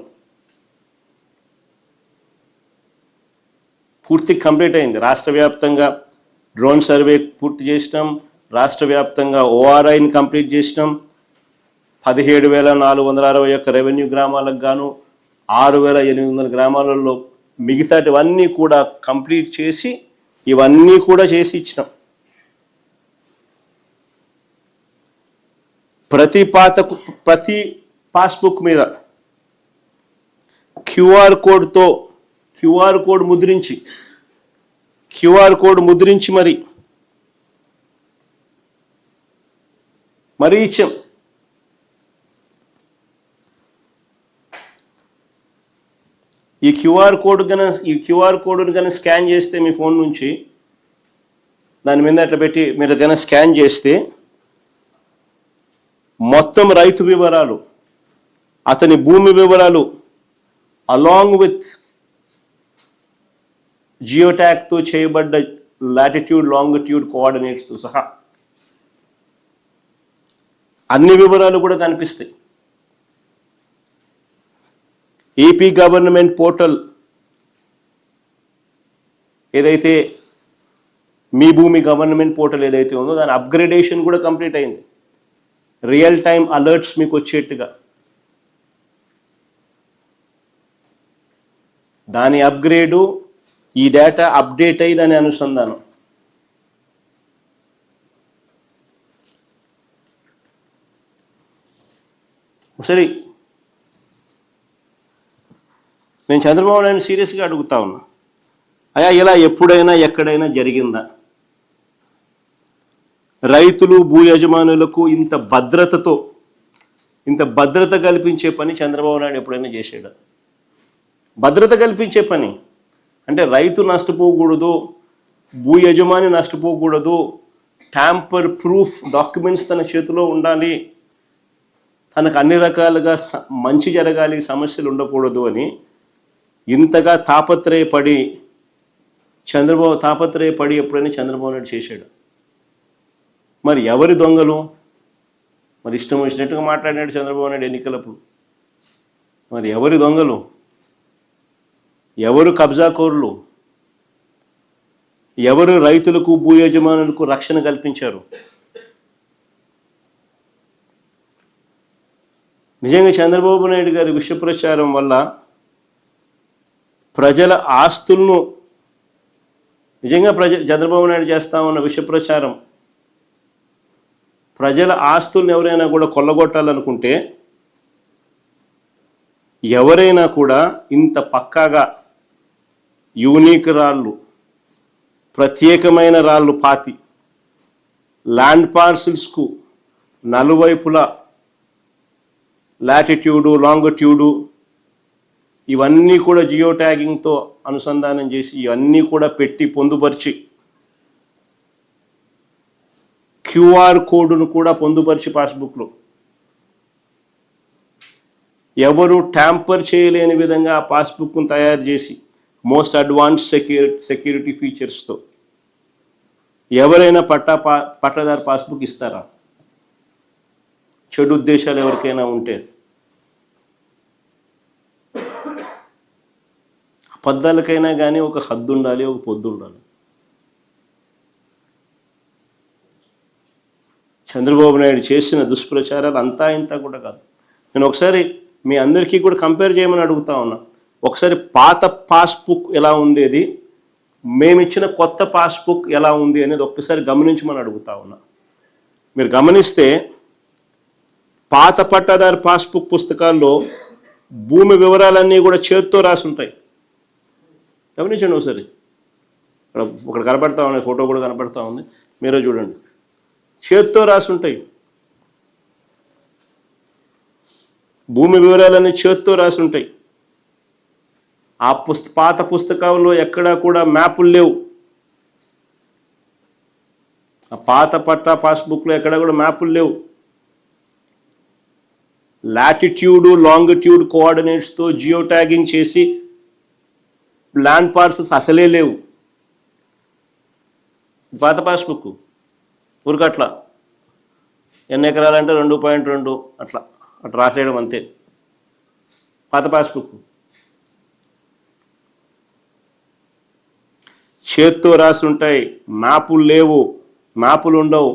పూర్తి కంప్లీట్ అయింది. రాష్ట్ర వ్యాప్తంగా డ్రోన్ సర్వే పూర్తి చేసినాం, రాష్ట్ర వ్యాప్తంగా ఓఆర్ఐని కంప్లీట్ చేసినాం. 17,461 రెవెన్యూ గ్రామాలకు గాను 6,800 గ్రామాలలో మిగతాటివన్నీ కూడా కంప్లీట్ చేసి ఇవన్నీ కూడా చేసి ఇచ్చినాం. ప్రతి పాస్బుక్ మీద క్యూఆర్ కోడ్ ముద్రించి మరి ఇచ్చాం. ఈ క్యూఆర్ కోడ్ను కనుక స్కాన్ చేస్తే మీ ఫోన్ నుంచి దాని మీద అట్లా పెట్టి మీరు కనుక స్కాన్ చేస్తే మొత్తం రైతు వివరాలు, అతని భూమి వివరాలు అలాంగ్ విత్ జియోటాగ్తో చేయబడ్డ లాటిట్యూడ్ లాంగిట్యూడ్ కోఆర్డినేట్స్తో సహా అన్ని వివరాలు కూడా కనిపిస్తాయి. ఏపీ గవర్నమెంట్ పోర్టల్ ఏదైతే మీ భూమి గవర్నమెంట్ పోర్టల్ ఏదైతే ఉందో దాని అప్గ్రేడేషన్ కూడా కంప్లీట్ అయింది. రియల్ టైం అలర్ట్స్ మీకు వచ్చేట్టుగా దాని అప్గ్రేడు, ఈ డేటా అప్డేట్ అయ్యి దాని అనుసంధానం. సరే, నేను చంద్రబాబు నాయుడు సీరియస్గా అడుగుతా ఉన్నా, అయ్యా ఇలా ఎప్పుడైనా ఎక్కడైనా జరిగిందా? రైతులు భూ యజమానులకు ఇంత భద్రత కల్పించే పని చంద్రబాబు నాయుడు ఎప్పుడైనా చేసాడా? భద్రత కల్పించే పని అంటే రైతు నష్టపోకూడదు, భూ యజమాని నష్టపోకూడదు, ట్యాంపర్ ప్రూఫ్ డాక్యుమెంట్స్ తన చేతిలో ఉండాలి, తనకు అన్ని రకాలుగా మంచి జరగాలి, సమస్యలు ఉండకూడదు అని ఇంతగా తాపత్రయపడి ఎప్పుడైనా చంద్రబాబు నాయుడు చేశాడు. మరి ఎవరి దొంగలు? మరి ఇష్టం వచ్చినట్టుగా మాట్లాడినాడు చంద్రబాబు నాయుడు ఎన్నికలప్పుడు. మరి ఎవరి దొంగలు? ఎవరు కబ్జాకోరులు? ఎవరు రైతులకు, భూ యజమానులకు రక్షణ కల్పించారు? నిజంగా చంద్రబాబు నాయుడు గారి విష ప్రచారం వల్ల ప్రజల ఆస్తులను, నిజంగా చంద్రబాబు నాయుడు చేస్తా ఉన్న విష ప్రచారం ప్రజల ఆస్తులను ఎవరైనా కూడా కొల్లగొట్టాలనుకుంటే, ఎవరైనా కూడా ఇంత పక్కాగా యూనిక్ రాళ్ళు, ప్రత్యేకమైన రాళ్ళు పాతి ల్యాండ్ పార్సిల్స్కు నలువైపులా లాటిట్యూడు, లాంగిట్యూడు ఇవన్నీ కూడా జియో ట్యాగింగ్తో అనుసంధానం చేసి ఇవన్నీ కూడా పెట్టి పొందుపరిచి QR కోడ్ను కూడా పొందుపరిచి పాస్బుక్లో ఎవరు ట్యాంపర్ చేయలేని విధంగా ఆ పాస్బుక్ను తయారు చేసి మోస్ట్ అడ్వాన్స్ సెక్యూరిటీ ఫీచర్స్తో ఎవరైనా పట్టాదారు పాస్బుక్ ఇస్తారా? చెడు ఉద్దేశాలు ఎవరికైనా ఉంటే, అబద్ధాలకైనా కానీ ఒక హద్దు ఉండాలి, ఒక పొద్దు ఉండాలి. చంద్రబాబు నాయుడు చేసిన దుష్ప్రచారాలు అంతా ఇంత కూడా కాదు. నేను ఒకసారి మీ అందరికీ కూడా కంపేర్ చేయమని అడుగుతా ఉన్నా. ఒకసారి పాత పాస్బుక్ ఎలా ఉండేది, మేమిచ్చిన కొత్త పాస్బుక్ ఎలా ఉంది అనేది ఒక్కసారి గమనించమని అడుగుతా ఉన్నా. మీరు గమనిస్తే పాత పట్టాదారు పాస్బుక్ పుస్తకాల్లో భూమి వివరాలన్నీ కూడా చేత్తో రాసి ఉంటాయి. గమనించండి ఒకసారి. ఇక్కడ కనపడతా ఉన్నాయి, ఫోటో కూడా కనపడతా ఉంది, మీరే చూడండి. చేత్తో రాసి ఉంటాయి. భూమి వివరాలన్నీ చేత్తో రాసి ఉంటాయి. ఆ పాత పుస్తకాల్లో ఎక్కడా కూడా మ్యాపులు లేవు. ఆ పాత పట్టా పాస్బుక్లో ఎక్కడా కూడా మ్యాపులు లేవు. లాటిట్యూడు, లాంగిట్యూడ్ కోఆర్డినేట్స్తో జియో ట్యాగింగ్ చేసి ల్యాండ్ పార్సల్స్ అసలే లేవు. పాత పాస్బుక్ ఊరికట్లా ఎన్ని ఎకరాలంటే 2.2 అట్లా రాసేయడం అంతే. పాత పాస్బుక్ చేత్తో రాసి ఉంటాయి. మ్యాపులు లేవు, మ్యాపులు ఉండవు.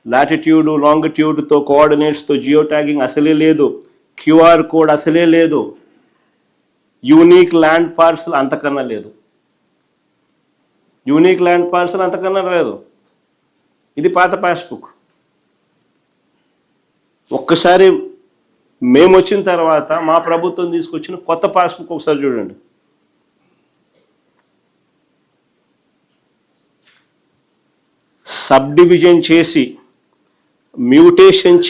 లాటిట్యూడు, లాంగిట్యూడ్తో కోఆర్డినేట్స్తో జియో ట్యాగింగ్ అసలే లేదు. QR కోడ్ అసలే లేదు. యూనిక్ ల్యాండ్ పార్సల్ అంతకన్నా లేదు. యూనిక్ ల్యాండ్ పార్సల్ అంతకన్నా లేదు. ఇది పాత పాస్బుక్. ఒక్కసారి మేము వచ్చిన తర్వాత మా ప్రభుత్వం తీసుకొచ్చిన కొత్త పాస్బుక్ ఒకసారి చూడండి. సబ్ డివిజన్ చేసి, మ్యూటేషన్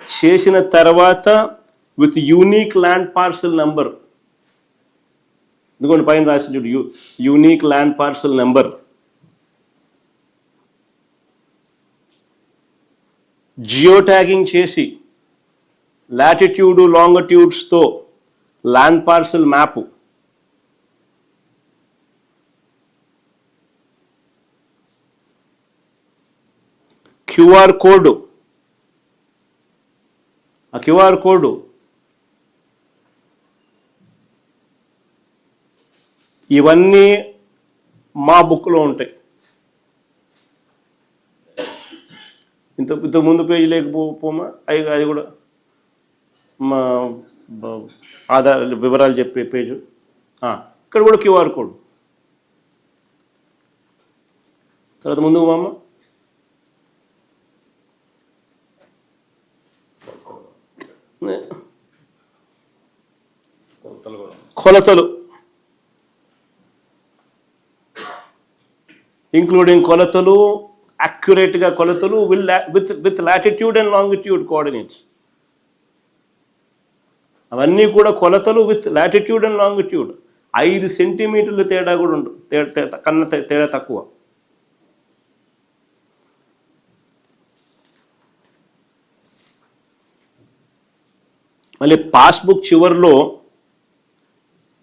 చేసిన తర్వాత with unique land parcel number, ఇదిగోండి పైన రాసి చూడు, unique land parcel number. Geo tagging చేసి లాటిట్యూడు, లాంగిట్యూడ్స్తో ల్యాండ్ పార్సల్ మ్యాప్, QR కోడ్, ఆ QR కోడ్ ఇవన్నీ మా బుక్లో ఉంటాయి. ఇంత ముందు పేజీ లేకపోమా అది కూడా మా ఆధార్ వివరాలు చెప్పే పేజు. ఇక్కడ కూడా QR కోడ్. తర్వాత ముందుకు మామ కొలతలు, ఇంక్లూడింగ్ కొలతలు, అక్యురేట్గా కొలతలు with latitude and longitude coordinates. అవన్నీ కూడా కొలతలు విత్ లాటిట్యూడ్ అండ్ లాంగిట్యూడ్. 5 సెంటీమీటర్ల తేడా కూడా ఉండదు, కన్నా తేడా తక్కువ. మళ్ళీ పాస్బుక్ చివరిలో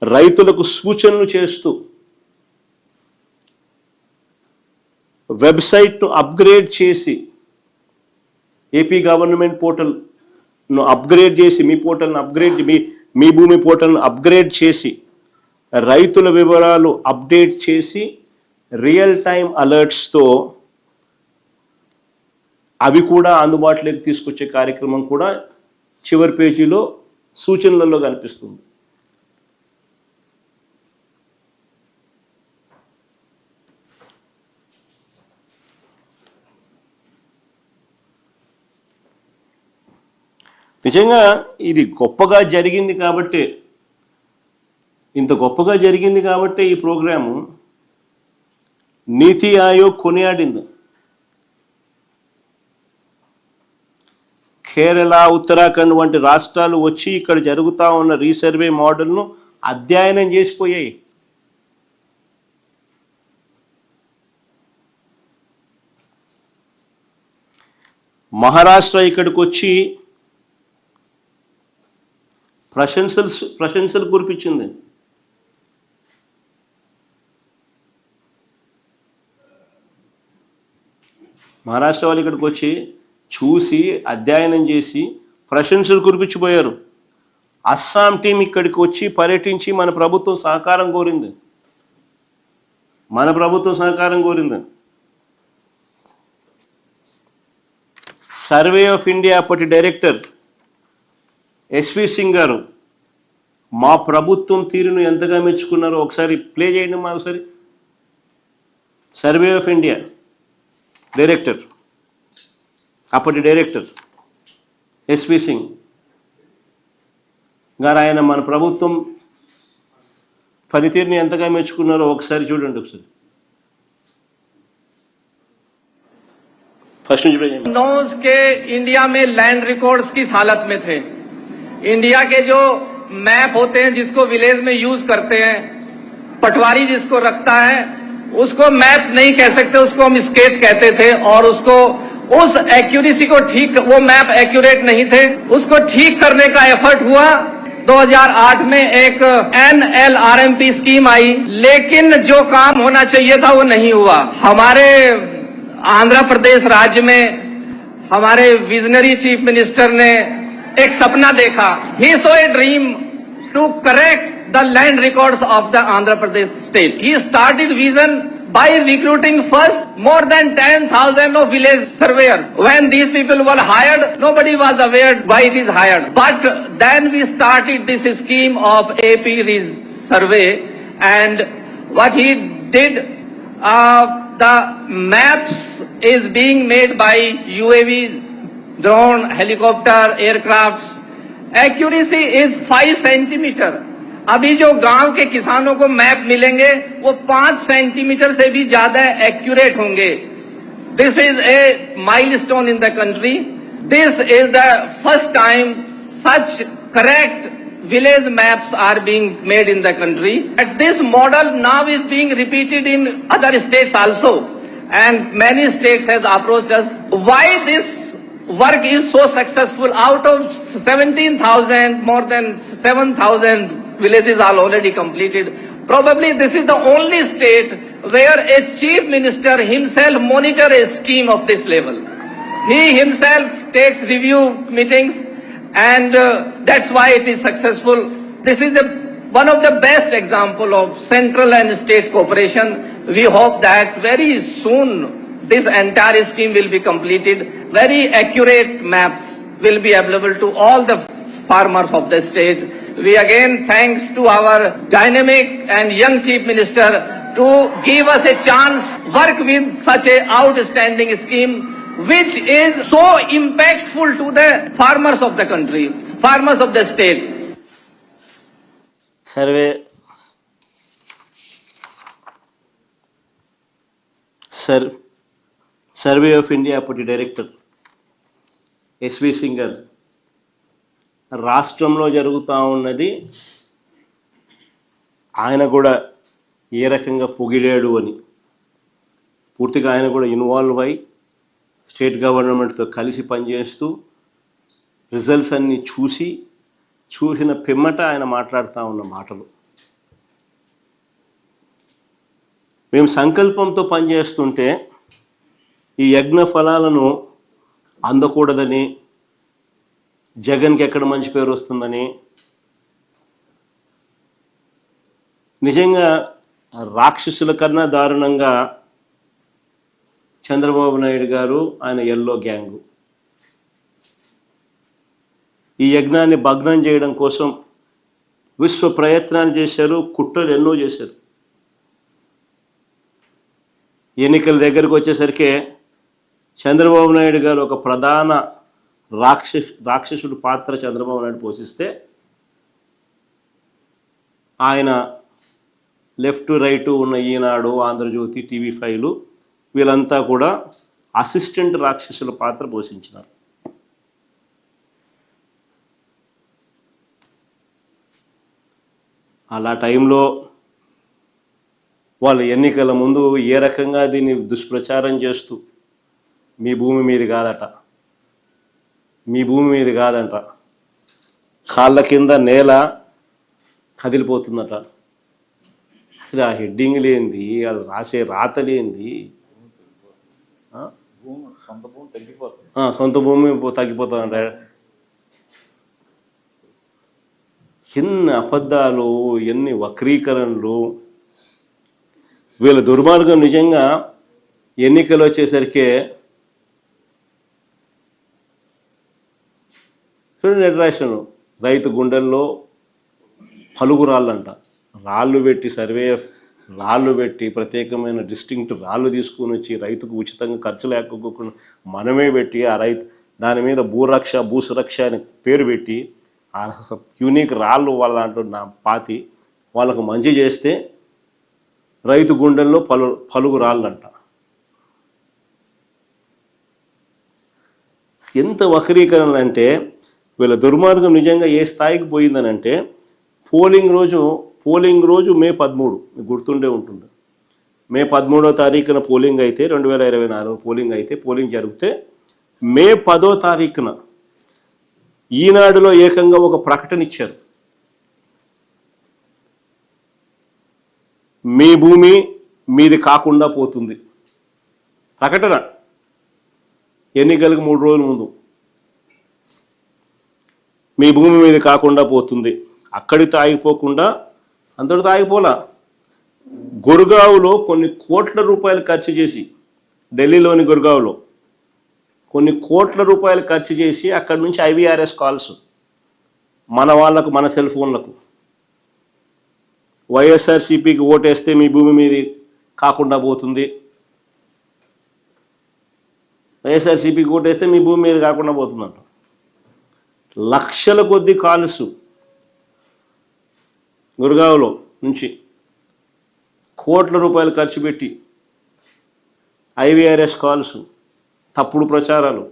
రైతులకు సూచనలు చేస్తూ వెబ్సైట్ను అప్గ్రేడ్ చేసి ఏపీ గవర్నమెంట్ పోర్టల్ను అప్గ్రేడ్ చేసి మీ పోర్టల్ను అప్గ్రేడ్ మీ భూమి పోర్టల్ను అప్గ్రేడ్ చేసి రైతుల వివరాలు అప్డేట్ చేసి రియల్ టైం అలర్ట్స్తో అవి కూడా అందుబాటులోకి తీసుకొచ్చే కార్యక్రమం కూడా చివరి పేజీలో సూచనలలో కనిపిస్తుంది. నిజంగా ఇది గొప్పగా జరిగింది కాబట్టి, ఇంత గొప్పగా జరిగింది కాబట్టి ఈ ప్రోగ్రాము నీతి ఆయోగ్ కొనియాడింది. కేరళ, ఉత్తరాఖండ్ వంటి రాష్ట్రాలు వచ్చి ఇక్కడ జరుగుతూ ఉన్న రీసర్వే మోడల్ను అధ్యయనం చేసిపోయాయి. మహారాష్ట్ర ఇక్కడికి వచ్చి ప్రశంసలు కురిపించింది. మహారాష్ట్ర వాళ్ళు ఇక్కడికి వచ్చి చూసి అధ్యయనం చేసి ప్రశంసలు కురిపించిపోయారు. అస్సాం టీం ఇక్కడికి వచ్చి పర్యటించి మన ప్రభుత్వం సహకారం కోరింది. సర్వే ఆఫ్ ఇండియా అప్పటి డైరెక్టర్ ఎస్వి సింగ్ గారు మా ప్రభుత్వం తీరును ఎంతగా మెచ్చుకున్నారో ఒకసారి ప్లే చేయండి. మా ఒకసారి సర్వే ఆఫ్ ఇండియా డైరెక్టర్, అప్పటి డైరెక్టర్ ఎస్వి సింగ్ గారు, ఆయన మన ప్రభుత్వం పనితీరుని ఎంతగా మెచ్చుకున్నారో ఒకసారి చూడండి. ఒకసారి फर्स्ट नोज के इंडिया में लैंड रिकॉर्ड्स किस हालत में थे। इंडिया के जो मैप होते हैं जिसको विलेज में यूज करते हैं, पटवारी जिसको रखता है उसको मैप नहीं कह सकते, उसको हम स्केच कहते थे। और उसको उस एक्यूरेसी को ठीक, वो मैप एक्यूरेट नहीं थे, उसको ठीक करने का एफर्ट हुआ। 2008 में एक NLRMP स्कीम आई, लेकिन जो काम होना चाहिए था वो नहीं हुआ। हमारे आंध्र प्रदेश राज्य में हमारे विजनरी चीफ मिनिस्टर ने एक सपना देखा। He saw a dream to correct the land records of the Andhra Pradesh state. He started vision by recruiting first more than 10,000 of village surveyors. When these people were hired, nobody was aware why it is hired. But then we started this scheme of AP survey, and what he did, the maps is being made by UAV, drone, helicopter, aircrafts. Accuracy is 5 centimeter. अभी जो गांव के किसानों को map मिलेंगे वो 5 centimetre से भी ज्यादा एक्यूरेट होंगे। This is a milestone in the country. This is the first time such correct village maps are being made in the country. And this model now is being repeated in other states also, and many states has approached us. Why this work is so successful? Out of 17,000, more than 7,000 villages are already completed. Probably this is the only state where a chief minister himself monitor a scheme of this level. He himself takes review meetings, and that's why it is successful. This is one of the best example of central and state cooperation. We hope that very soon this entire scheme will be completed. Very accurate maps will be available to all the farmers of the state. We again thanks to our dynamic and young chief minister to give us a chance work with such a outstanding scheme, which is so impactful to the farmers of the country, farmers of the state. Survey of India అప్పటి director SV Singh గారు రాష్ట్రంలో జరుగుతూ ఉన్నది ఆయన కూడా ఏ రకంగా పొగిడాడు అని పూర్తిగా ఆయన కూడా ఇన్వాల్వ్ అయి స్టేట్ గవర్నమెంట్తో కలిసి పనిచేస్తూ రిజల్ట్స్ అన్నీ చూసి చూసిన పిమ్మట ఆయన మాట్లాడుతూ ఉన్న మాటలు. మేము సంకల్పంతో పనిచేస్తుంటే ఈ యజ్ఞ ఫలాలను అందకూడదని, జగన్కి ఎక్కడ మంచి పేరు వస్తుందని, నిజంగా రాక్షసుల కన్నా దారుణంగా చంద్రబాబు నాయుడు గారు, ఆయన ఎల్లో గ్యాంగు ఈ యజ్ఞాన్ని భగ్నం చేయడం కోసం విశ్వ ప్రయత్నాలు చేశారు, కుట్రలు ఎన్నో చేశారు. ఎన్నికల దగ్గరకు వచ్చేసరికి చంద్రబాబు నాయుడు గారు ఒక ప్రధాన రాక్షసుడు పాత్ర చంద్రబాబు నాయుడు పోషిస్తే, ఆయన లెఫ్ట్ రైటు ఉన్న ఈనాడు, ఆంధ్రజ్యోతి, TV5 వీళ్ళంతా కూడా అసిస్టెంట్ రాక్షసుల పాత్ర పోషించినారు. అలా టైంలో వాళ్ళు ఎన్నికల ముందు ఏ రకంగా దీన్ని దుష్ప్రచారం చేస్తూ మీ భూమి మీది కాదట, మీ భూమి మీది కాదంట, కాళ్ళ కింద నేల కదిలిపోతుందట. అసలు ఆ హెడ్డింగ్ లేనిది, వాళ్ళు రాసే రాత లేనిది, సొంత భూమి తగ్గిపోతుందంట. ఎన్ని అబద్ధాలు, ఎన్ని వక్రీకరణలు. వీళ్ళ దుర్మార్గం నిజంగా ఎన్నికలు వచ్చేసరికి చూడండి, నెట్రాషన్ రైతు గుండెల్లో పలుగు రాళ్ళంట, రాళ్ళు పెట్టి రాళ్ళు పెట్టి ప్రత్యేకమైన డిస్టింక్ట్ రాళ్ళు తీసుకొని వచ్చి రైతుకు ఉచితంగా ఖర్చు లేకపోకుండా మనమే పెట్టి ఆ రైతు దాని మీద భూసురక్ష అని పేరు పెట్టి ఆ యూనిక్ రాళ్ళు వాళ్ళ దాంట్లో పాతి వాళ్ళకు మంచి చేస్తే రైతు గుండెల్లో పలుగు రాళ్ళంట. ఎంత వక్రీకరణ అంటే వీళ్ళ దుర్మార్గం నిజంగా ఏ స్థాయికి పోయిందనంటే, పోలింగ్ రోజు మే 13, మీకు గుర్తుండే ఉంటుంది. మే 13వ తారీఖున పోలింగ్ అయితే, 2024 పోలింగ్ అయితే, పోలింగ్ జరిగితే మే 10వ తారీఖున ఈనాడులో ఏకంగా ఒక ప్రకటన ఇచ్చారు. మీ భూమి మీది కాకుండా పోతుంది. ప్రకటన ఎన్నికలకు 3 రోజుల ముందు, మీ భూమి మీది కాకుండా పోతుంది. అక్కడితో ఆగిపోకుండా అంతటితో ఆగిపోలా, గుర్గావ్లో కొన్ని కోట్ల రూపాయలు ఖర్చు చేసి, ఢిల్లీలోని గుర్గావ్లో కొన్ని కోట్ల రూపాయలు ఖర్చు చేసి అక్కడి నుంచి IVRS కాల్స్ మన వాళ్ళకు, మన సెల్ ఫోన్లకు, వైఎస్ఆర్సీపీకి ఓటేస్తే మీ భూమి మీది కాకుండా పోతుంది, వైఎస్ఆర్సీపీకి ఓటేస్తే మీ భూమి మీద కాకుండా పోతుందంట. లక్షల కొద్ది కాల్స్ గుర్గావ్లో నుంచి కోట్ల రూపాయలు ఖర్చు పెట్టి IVRS కాల్స్, తప్పుడు ప్రచారాలు,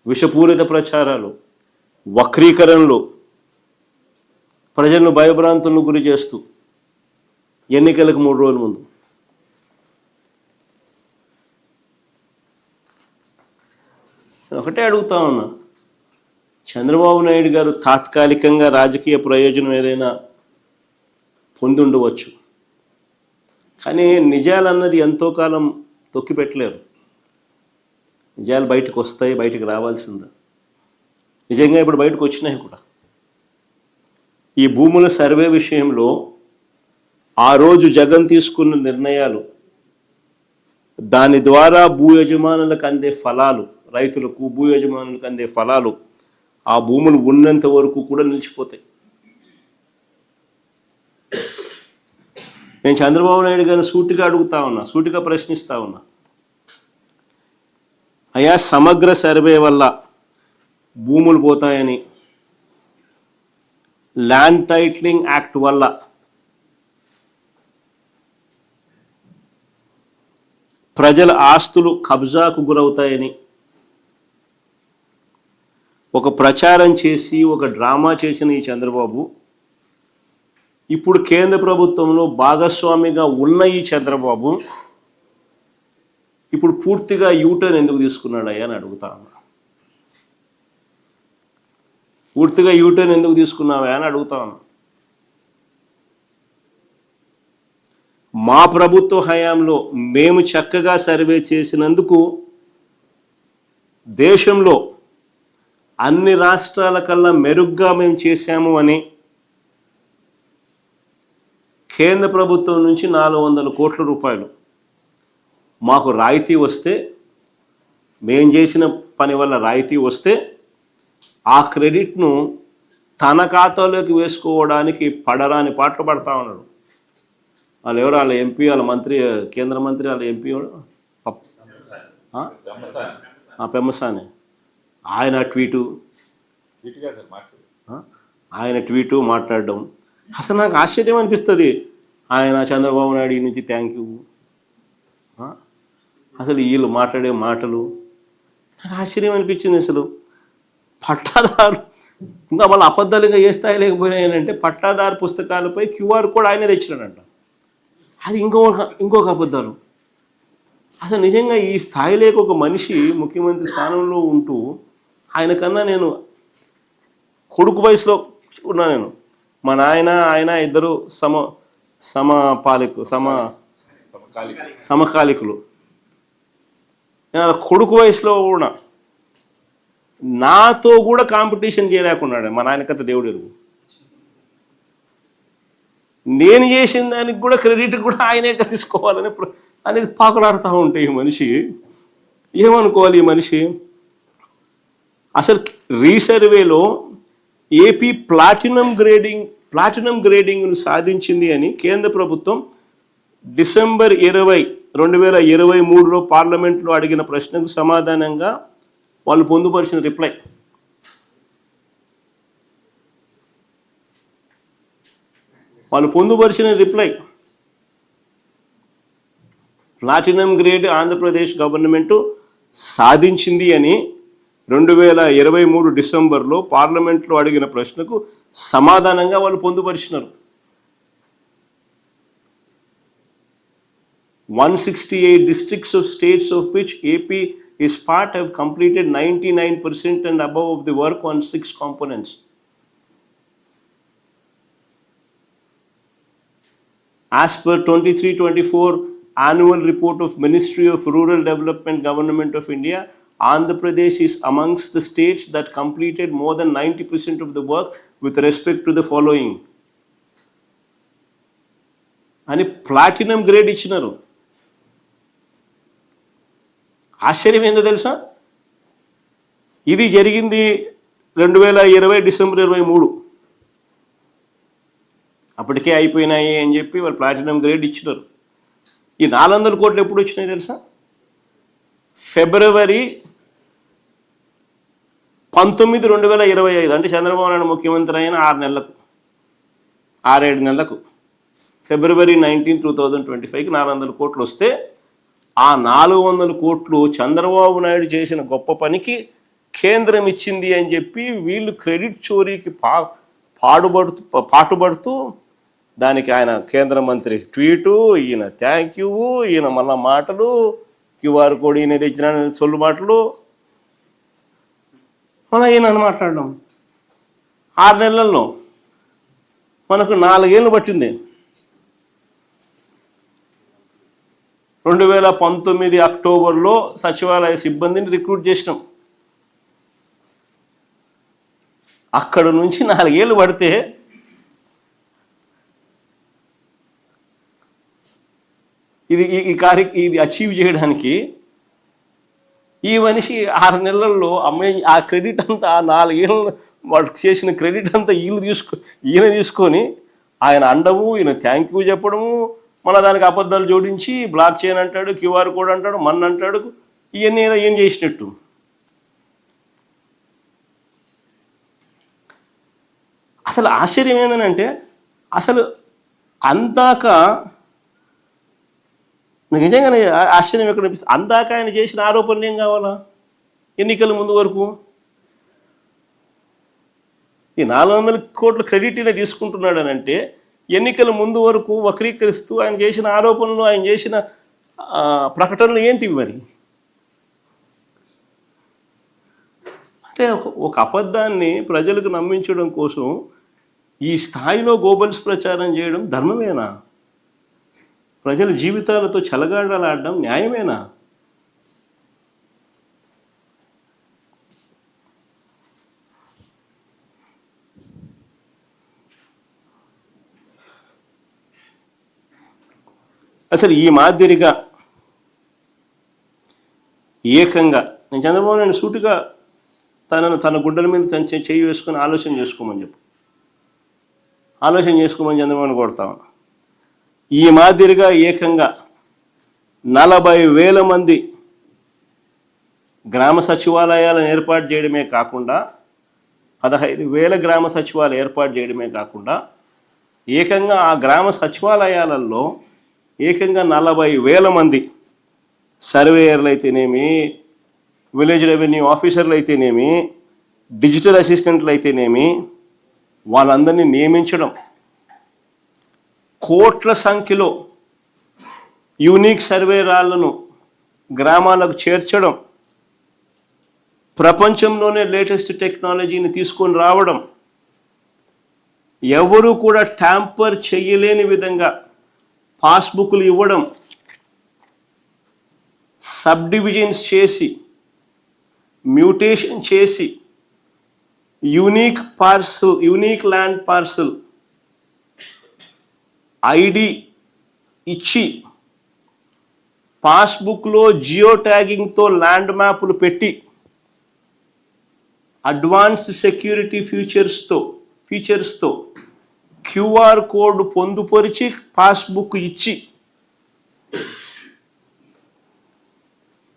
విషపూరిత ప్రచారాలు, వక్రీకరణలు, ప్రజలను భయభ్రాంతులను గురి చేస్తూ ఎన్నికలకు 3 రోజుల ముందు. ఒకటే అడుగుతా ఉన్నా, చంద్రబాబు నాయుడు గారు తాత్కాలికంగా రాజకీయ ప్రయోజనం ఏదైనా పొంది ఉండవచ్చు, కానీ నిజాలన్నది ఎంతో కాలం తొక్కిపెట్టలేరు. నిజాలు బయటకు వస్తాయి, బయటకు రావాల్సిందే. నిజంగా ఇప్పుడు బయటకు వచ్చినాయి కూడా. ఈ భూముల సర్వే విషయంలో ఆ రోజు జగన్ తీసుకున్న నిర్ణయాలు, దాని ద్వారా భూ యజమానులకు అందే ఫలాలు, రైతులకు, భూ యజమానులకు అందే ఫలాలు ఆ భూములు ఉన్నంత వరకు కూడా నిలిచిపోతాయి. నేను చంద్రబాబు నాయుడు గారిని సూటిగా అడుగుతా ఉన్నా, సూటిగా ప్రశ్నిస్తా ఉన్నా, అయ్యా సమగ్ర సర్వే వల్ల భూములు పోతాయని, ల్యాండ్ టైటిలింగ్ యాక్ట్ వల్ల ప్రజల ఆస్తులు కబ్జాకు గురవుతాయని ఒక ప్రచారం చేసి, ఒక డ్రామా చేసిన ఈ చంద్రబాబు ఇప్పుడు కేంద్ర ప్రభుత్వంలో భాగస్వామిగా ఉన్న ఈ చంద్రబాబు ఇప్పుడు పూర్తిగా యూటర్న్ ఎందుకు తీసుకున్నాడయ్యా అని అడుగుతా ఉన్నా. పూర్తిగా యూటర్న్ ఎందుకు తీసుకున్నావా అని అడుగుతాను. మా ప్రభుత్వ హయాంలో మేము చక్కగా సర్వే చేసినందుకు దేశంలో అన్ని రాష్ట్రాల కన్నా మెరుగ్గా మేము చేశాము అని కేంద్ర ప్రభుత్వం నుంచి 400 కోట్ల రూపాయలు మాకు రాయితీ వస్తే, మేం చేసిన పని వల్ల రాయితీ వస్తే ఆ క్రెడిట్ను తన ఖాతాలోకి వేసుకోవడానికి పడరాని పాటలు పడతా ఉన్నాడు. వాళ్ళు ఎవరు, వాళ్ళ ఎంపీ, వాళ్ళ మంత్రి, కేంద్ర మంత్రి, వాళ్ళ ఎంపీ పెమ్మసాని, ఆయన ట్వీటు మాట్లాడడం అసలు నాకు ఆశ్చర్యం అనిపిస్తుంది. ఆయన చంద్రబాబు నాయుడు నుంచి థ్యాంక్ యూ, అసలు వీళ్ళు మాట్లాడే మాటలు నాకు ఆశ్చర్యం అనిపించింది. అసలు పట్టాదారు ఇంకా వాళ్ళ అబద్ధాలు ఇంకా ఏ స్థాయి లేకపోయినాయనంటే పట్టాదారు పుస్తకాలపై QR కోడ్ ఆయనే తెచ్చినాడంట. అది ఇంకొక అబద్ధాలు. అసలు నిజంగా ఈ స్థాయిలోకి ఒక మనిషి ముఖ్యమంత్రి స్థానంలో ఉంటూ, ఆయన కన్నా నేను కొడుకు వయసులో ఉన్నా, నేను మా ఆయన ఇద్దరు సమకాలికులు. నేను కొడుకు వయసులో ఉన్నా, నాతో కూడా కాంపిటీషన్ చేయలేకున్నాడు. మా నాయనకత దేవుడు ఎరుగు. నేను చేసిన దానికి కూడా క్రెడిట్ కూడా ఆయనే తీసుకోవాలని అనేది పాకులాడుతూ ఉంటే ఈ మనిషి ఏమనుకోవాలి? ఈ మనిషి అసలు రీసర్వేలో ఏపీ ప్లాటినం గ్రేడింగ్ను సాధించింది అని కేంద్ర ప్రభుత్వం డిసెంబర్ 20, 2023లో పార్లమెంట్లో అడిగిన ప్రశ్నకు సమాధానంగా వాళ్ళు పొందుపరిచిన reply. Platinum grade Andhra Pradesh government సాధించింది అని 2023 డిసెంబర్లో పార్లమెంట్లో అడిగిన ప్రశ్నకు సమాధానంగా వాళ్ళు పొందుపరిచినారు. 168 districts of states of which AP is part have completed 99% and above of the work on 6 components. As per 23-24 annual report of Ministry of Rural Development Government of India, Andhra Pradesh is amongst the states that completed more than 90% of the work with respect to the following. అని platinum grade ఇచ్చినారు. ఆశ్చర్యం ఏందో తెలుసా? ఇది జరిగింది 2020 December 23. అప్పటికే అయిపోయినాయి అని చెప్పి వాళ్ళు ప్లాటినం గ్రేడ్ ఇచ్చినారు. ఈ 400 కోట్లు ఎప్పుడు వచ్చినాయి తెలుసా? ఫిబ్రవరి 19, 2025, అంటే చంద్రబాబు నాయుడు ముఖ్యమంత్రి అయిన 6-7 నెలలకు ఫిబ్రవరి 19, 2025కి 400 కోట్లు వస్తే ఆ 400 కోట్లు చంద్రబాబు నాయుడు చేసిన గొప్ప పనికి కేంద్రం ఇచ్చింది అని చెప్పి వీళ్ళు క్రెడిట్ చోరీకి పాటుపడుతూ దానికి ఆయన కేంద్ర మంత్రి ట్వీటు, ఈయన థ్యాంక్ యూ, ఈయన మళ్ళా మాటలు, QR కోడ్ ఈయన తెచ్చిన సొల్లు మాటలు, మన ఈయన మాట్లాడడం 6 నెలల్లో మనకు 4 ఏళ్ళు పట్టింది. 2019 అక్టోబర్లో సచివాలయ సిబ్బందిని రిక్రూట్ చేసినాం. అక్కడ నుంచి 4 ఏళ్ళు పడితే ఇది అచీవ్ చేయడానికి ఈ మనిషి 6 నెలల్లో ఆ క్రెడిట్ అంతా, ఆ 4 ఏళ్ళు వాడు చేసిన క్రెడిట్ అంతా ఈయన తీసుకొని ఆయన అండము, ఈయన థ్యాంక్ యూ చెప్పడము, మన దానికి అబద్ధాలు జోడించి బ్లాక్ చేయని అంటాడు, QR కోడ్ అంటాడు, మన్ అంటాడు, ఇవన్నీ ఏం చేసినట్టు. అసలు ఆశ్చర్యం ఏంటంటే అసలు అందాక నిజంగానే ఆశ్చర్యం ఎక్కడ అనిపిస్తుంది. అందాక ఆయన చేసిన ఆరోపణలు ఏం కావాలా? ఎన్నికల ముందు వరకు ఈ 400 కోట్ల క్రెడిట్ అయినా తీసుకుంటున్నాడు అని అంటే ఎన్నికల ముందు వరకు వక్రీకరిస్తూ ఆయన చేసిన ఆరోపణలు, ఆయన చేసిన ప్రకటనలు ఏంటివి మరి? అంటే అంటే ఒక అబద్ధాన్ని ప్రజలకు నమ్మించడం కోసం ఈ స్థాయిలో గోబల్స్ ప్రచారం చేయడం ధర్మమేనా? ప్రజల జీవితాలతో చెలగాటలాడడం న్యాయమేనా? అసలు ఈ మాదిరిగా ఏకంగా నేను చంద్రబాబు నాయుడు సూటిగా తన గుడ్డల మీద చేయి వేసుకొని ఆలోచన చేసుకోమని చంద్రబాబుని కొడతాను. ఈ మాదిరిగా ఏకంగా 40,000 మంది గ్రామ సచివాలయాలను ఏర్పాటు చేయడమే కాకుండా 15,000 గ్రామ సచివాలయాలు ఏర్పాటు చేయడమే కాకుండా ఏకంగా ఆ గ్రామ సచివాలయాలలో ఏకంగా 40,000 మంది సర్వేయర్లు అయితేనేమి, విలేజ్ రెవెన్యూ ఆఫీసర్లు అయితేనేమి, డిజిటల్ అసిస్టెంట్లు అయితేనేమి, వాళ్ళందరినీ నియమించడం, కోట్ల సంఖ్యలో యూనిక్ సర్వేరాళ్లను గ్రామాలకు చేర్చడం, ప్రపంచంలోనే లేటెస్ట్ టెక్నాలజీని తీసుకొని రావడం, ఎవరు కూడా ట్యాంపర్ చేయలేని విధంగా పాస్బుక్లు ఇవ్వడం, సబ్ డివిజన్స్ చేసి మ్యూటేషన్ చేసి యూనిక్ ల్యాండ్ పార్సల్ ఐడి ఇచ్చి పాస్బుక్లో జియో ట్యాగింగ్తో ల్యాండ్ మ్యాపులు పెట్టి అడ్వాన్స్డ్ సెక్యూరిటీ ఫీచర్స్తో క్యూఆర్ కోడ్ పొందుపరిచి పాస్బుక్ ఇచ్చి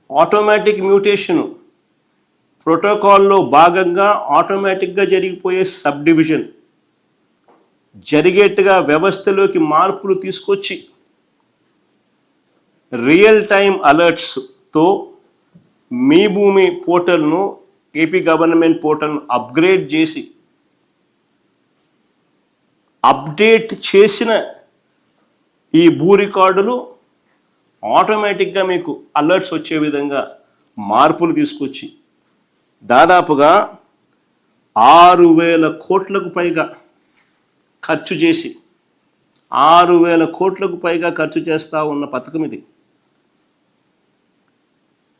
ఆటోమేటిక్ మ్యూటేషను ప్రోటోకాల్లో భాగంగా ఆటోమేటిక్గా జరిగిపోయే సబ్ డివిజన్ జరిగేట్టుగా వ్యవస్థలోకి మార్పులు తీసుకొచ్చి రియల్ టైమ్ అలర్ట్స్తో మీ భూమి పోర్టల్ను, ఏపీ గవర్నమెంట్ పోర్టల్ను అప్గ్రేడ్ చేసి అప్డేట్ చేసిన ఈ భూ రికార్డులు ఆటోమేటిక్గా మీకు అలర్ట్స్ వచ్చే విధంగా మార్పులు తీసుకొచ్చి దాదాపుగా 6,000 కోట్లకు పైగా ఖర్చు చేసి 6,000 కోట్లకు పైగా ఖర్చు చేస్తూ ఉన్న పథకం ఇది.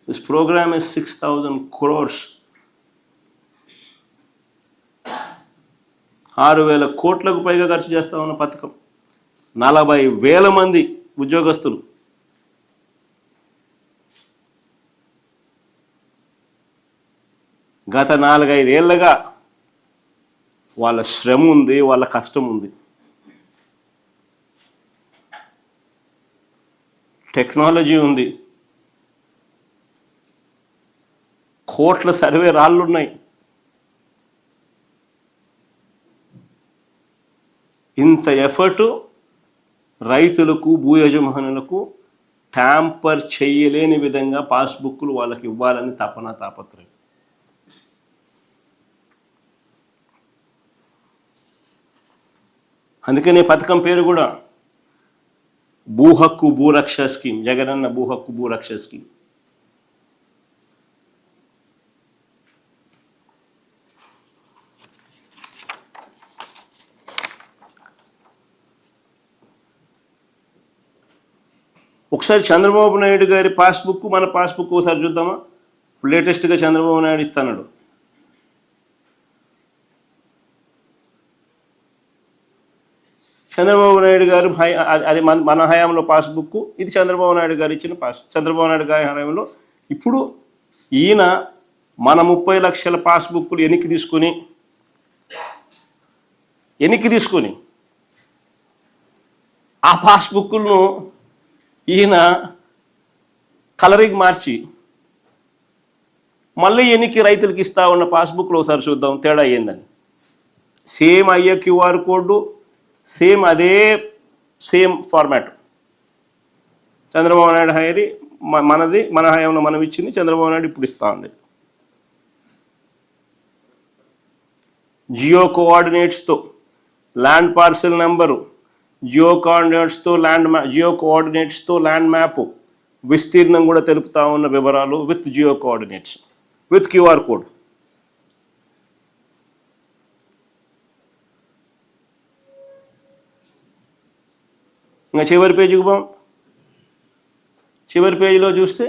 This programme is 6,000 crores. 6,000 కోట్లకు పైగా ఖర్చు చేస్తూ ఉన్న పథకం, 40,000 మంది ఉద్యోగస్తులు. గత 4-5 ఏళ్ళగా వాళ్ళ శ్రమ ఉంది, వాళ్ళ కష్టం ఉంది. టెక్నాలజీ ఉంది, కోట్ల సర్వే రాళ్ళున్నాయి. ఇంత ఎఫర్టు రైతులకు, భూ యజమానులకు ట్యాంపర్ చేయలేని విధంగా పాస్బుక్లు వాళ్ళకి ఇవ్వాలని తాపత్రయం. అందుకనే పథకం పేరు కూడా భూ హక్కు భూరక్ష స్కీమ్, జగనన్న భూ హక్కు భూరక్ష స్కీమ్. ఒకసారి చంద్రబాబు నాయుడు గారి పాస్బుక్, మన పాస్బుక్ ఒకసారి చూద్దామా? లేటెస్ట్గా చంద్రబాబు నాయుడు ఇస్తున్నాడు. చంద్రబాబు నాయుడు గారు అది మన హయాంలో పాస్బుక్, ఇది చంద్రబాబు నాయుడు గారు ఇచ్చిన చంద్రబాబు నాయుడు గారి హయాంలో. ఇప్పుడు ఈయన మన 30 లక్షల పాస్బుక్లు ఎన్నిక తీసుకొని ఆ పాస్బుక్లను ఈయన కలరింగ్ మార్చి మళ్ళీ ఎన్నికి రైతులకు ఇస్తా ఉన్న పాస్బుక్లు ఒకసారి చూద్దాం తేడా ఏందని. సేమ్ అయ్యే QR code, same format. Chandrababu Naidu హయాది మన హయాంలో మనం ఇచ్చింది, చంద్రబాబు నాయుడు ఇప్పుడు ఇస్తా ఉంది. జియో కోఆర్డినేట్స్తో ల్యాండ్ పార్సెల్ నెంబరు, జియో కోఆర్డినేట్స్తో ల్యాండ్ మ్యాప్ విస్తీర్ణం కూడా తెలుపుతా ఉన్న వివరాలు with geo coordinates, with QR code. ఇంకా చివరి పేజీకి పోం. చివరి పేజీలో చూస్తే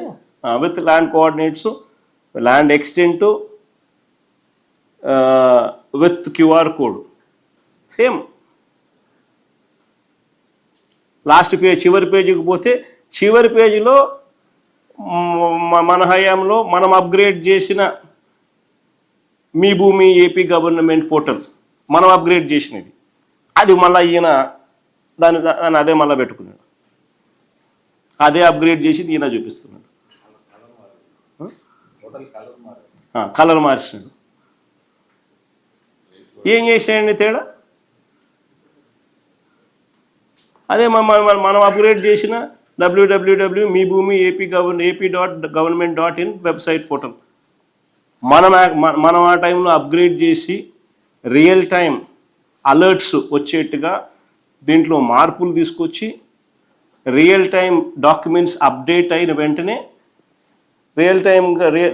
with land coordinates, land extent with QR code same. Last page చివరి పేజీకి పోతే చివరి పేజీలో మన హయాంలో మనం అప్గ్రేడ్ చేసిన మీ భూమి ఏపీ గవర్నమెంట్ పోర్టల్ మనం అప్గ్రేడ్ చేసినది, అది మళ్ళీ ఈయన దాన్ని అదే మళ్ళీ పెట్టుకున్నాడు, అదే అప్గ్రేడ్ చేసి ఈయన చూపిస్తున్నాడు, కలర్ మార్చినాడు. ఏం చేసాడండి తేడా? అదే మనం అప్గ్రేడ్ చేసిన www మీ భూమి AP.government.in వెబ్సైట్ పోర్టల్ మనం ఆ టైంలో అప్గ్రేడ్ చేసి రియల్ టైం అలర్ట్స్ వచ్చేట్టుగా దీంట్లో మార్పులు తీసుకొచ్చి రియల్ టైం డాక్యుమెంట్స్ అప్డేట్ అయిన వెంటనే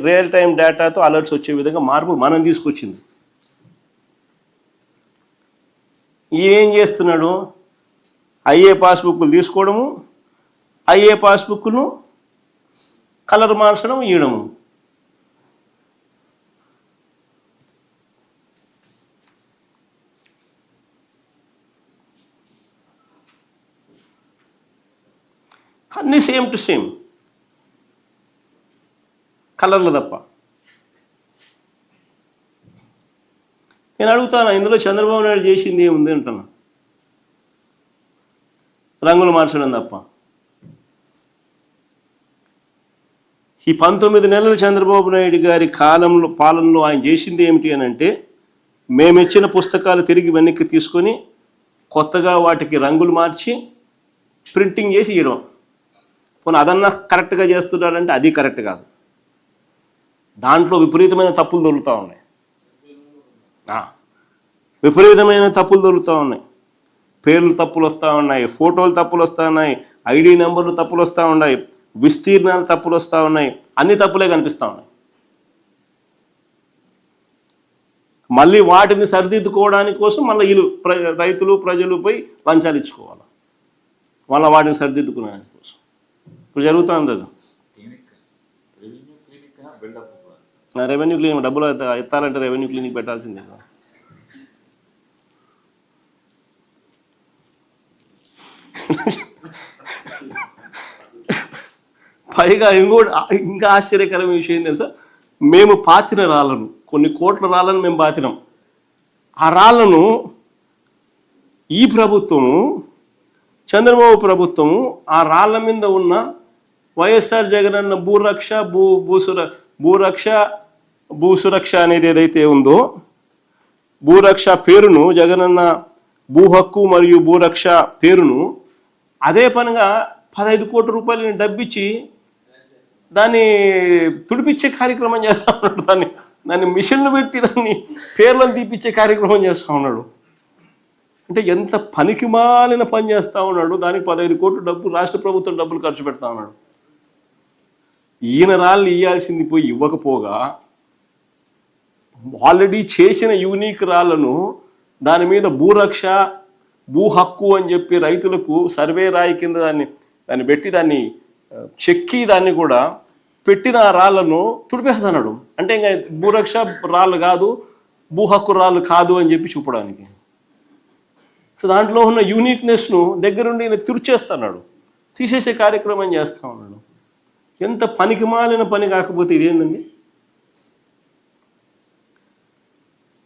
రియల్ టైం డేటాతో అలర్ట్స్ వచ్చే విధంగా మార్పులు మనం తీసుకొచ్చింది. ఈయనేం చేస్తున్నాడు? అయ్యే పాస్బుక్లు తీసుకోవడము, అయ్యే పాస్బుక్ను కలర్ మార్చడం, ఇవ్వడము. అన్నీ సేమ్ టు సేమ్, కలర్లు తప్ప. నేను అడుగుతాను, ఇందులో చంద్రబాబు నాయుడు చేసింది ఏముంది అంటున్నా? రంగులు మార్చడం తప్ప. ఈ 19 నెలలు చంద్రబాబు నాయుడు గారి పాలనలో ఆయన చేసింది ఏమిటి అని అంటే, మేమిచ్చిన పుస్తకాలు తిరిగి వెనక్కి తీసుకొని కొత్తగా వాటికి రంగులు మార్చి ప్రింటింగ్ చేసి ఇవ్వడం. పోనీ అదన్నా కరెక్ట్గా చేస్తున్నాడంటే అది కరెక్ట్ కాదు. దాంట్లో విపరీతమైన తప్పులు దొరుకుతూ ఉన్నాయి, విపరీతమైన తప్పులు దొరుకుతూ ఉన్నాయి. పేర్లు తప్పులు వస్తూ ఉన్నాయి, ఫోటోలు తప్పులు వస్తూ ఉన్నాయి, ఐడి నెంబర్లు తప్పులు వస్తూ ఉన్నాయి, విస్తీర్ణాలు తప్పులు వస్తూ ఉన్నాయి, అన్ని తప్పులే కనిపిస్తూ ఉన్నాయి. మళ్ళీ వాటిని సరిదిద్దుకోవడానికి కోసం మళ్ళీ వీళ్ళు రైతులు ప్రజలు పోయి లంచాలు ఇచ్చుకోవాలి, మళ్ళీ వాటిని సరిదిద్దుకోవడానికి కోసం. ఇప్పుడు జరుగుతుంది అది. రెవెన్యూ క్లినిక్ డబ్బులు ఎత్తాలంటే రెవెన్యూ క్లినిక్ పెట్టాల్సిందే. పైగా ఇంకా ఆశ్చర్యకరమైన విషయం ఏం తెలుసా? మేము పాతిన రాళ్ళను, కొన్ని కోట్ల రాళ్ళను మేము పాతినాం. ఆ రాళ్ళను ఈ ప్రభుత్వము, చంద్రబాబు ప్రభుత్వము, ఆ రాళ్ళ మీద ఉన్న వైఎస్ఆర్ జగనన్న భూసురక్ష అనేది ఏదైతే ఉందో, భూరక్ష పేరును, జగనన్న భూ హక్కు మరియు భూరక్ష పేరును అదే పనిగా 15 కోట్ల రూపాయలని డబ్బిచ్చి దాన్ని తుడిపించే కార్యక్రమం చేస్తూ ఉన్నాడు. దాన్ని మిషన్లు పెట్టి దాన్ని పేర్లను తీపిచ్చే కార్యక్రమం చేస్తూ ఉన్నాడు. అంటే ఎంత పనికిమాలిన పని చేస్తూ ఉన్నాడు. దానికి 15 కోట్ల డబ్బు రాష్ట్ర ప్రభుత్వం డబ్బులు ఖర్చు పెడతా ఉన్నాడు. ఈయన రాళ్ళు ఇవ్వాల్సింది పోయి ఇవ్వకపోగా ఆల్రెడీ చేసిన యూనిక్ రాళ్లను దాని మీద భూరక్ష, భూ హక్కు అని చెప్పి రైతులకు సర్వే రాయి కింద దాన్ని పెట్టి దాన్ని చెక్కి దాన్ని కూడా పెట్టిన రాళ్లను తుడిపేస్తున్నాడు. అంటే ఇంకా భూరక్ష రాళ్ళు కాదు, భూ హక్కు రాళ్ళు కాదు అని చెప్పి చూపడానికి. సో దాంట్లో ఉన్న యూనిక్నెస్ను దగ్గరుండి ఈయన తుడిచేస్తున్నాడు, తీసేసే కార్యక్రమం చేస్తూ ఉన్నాడు. ఎంత పనికిమాలిన పని కాకపోతే ఇదేందండి?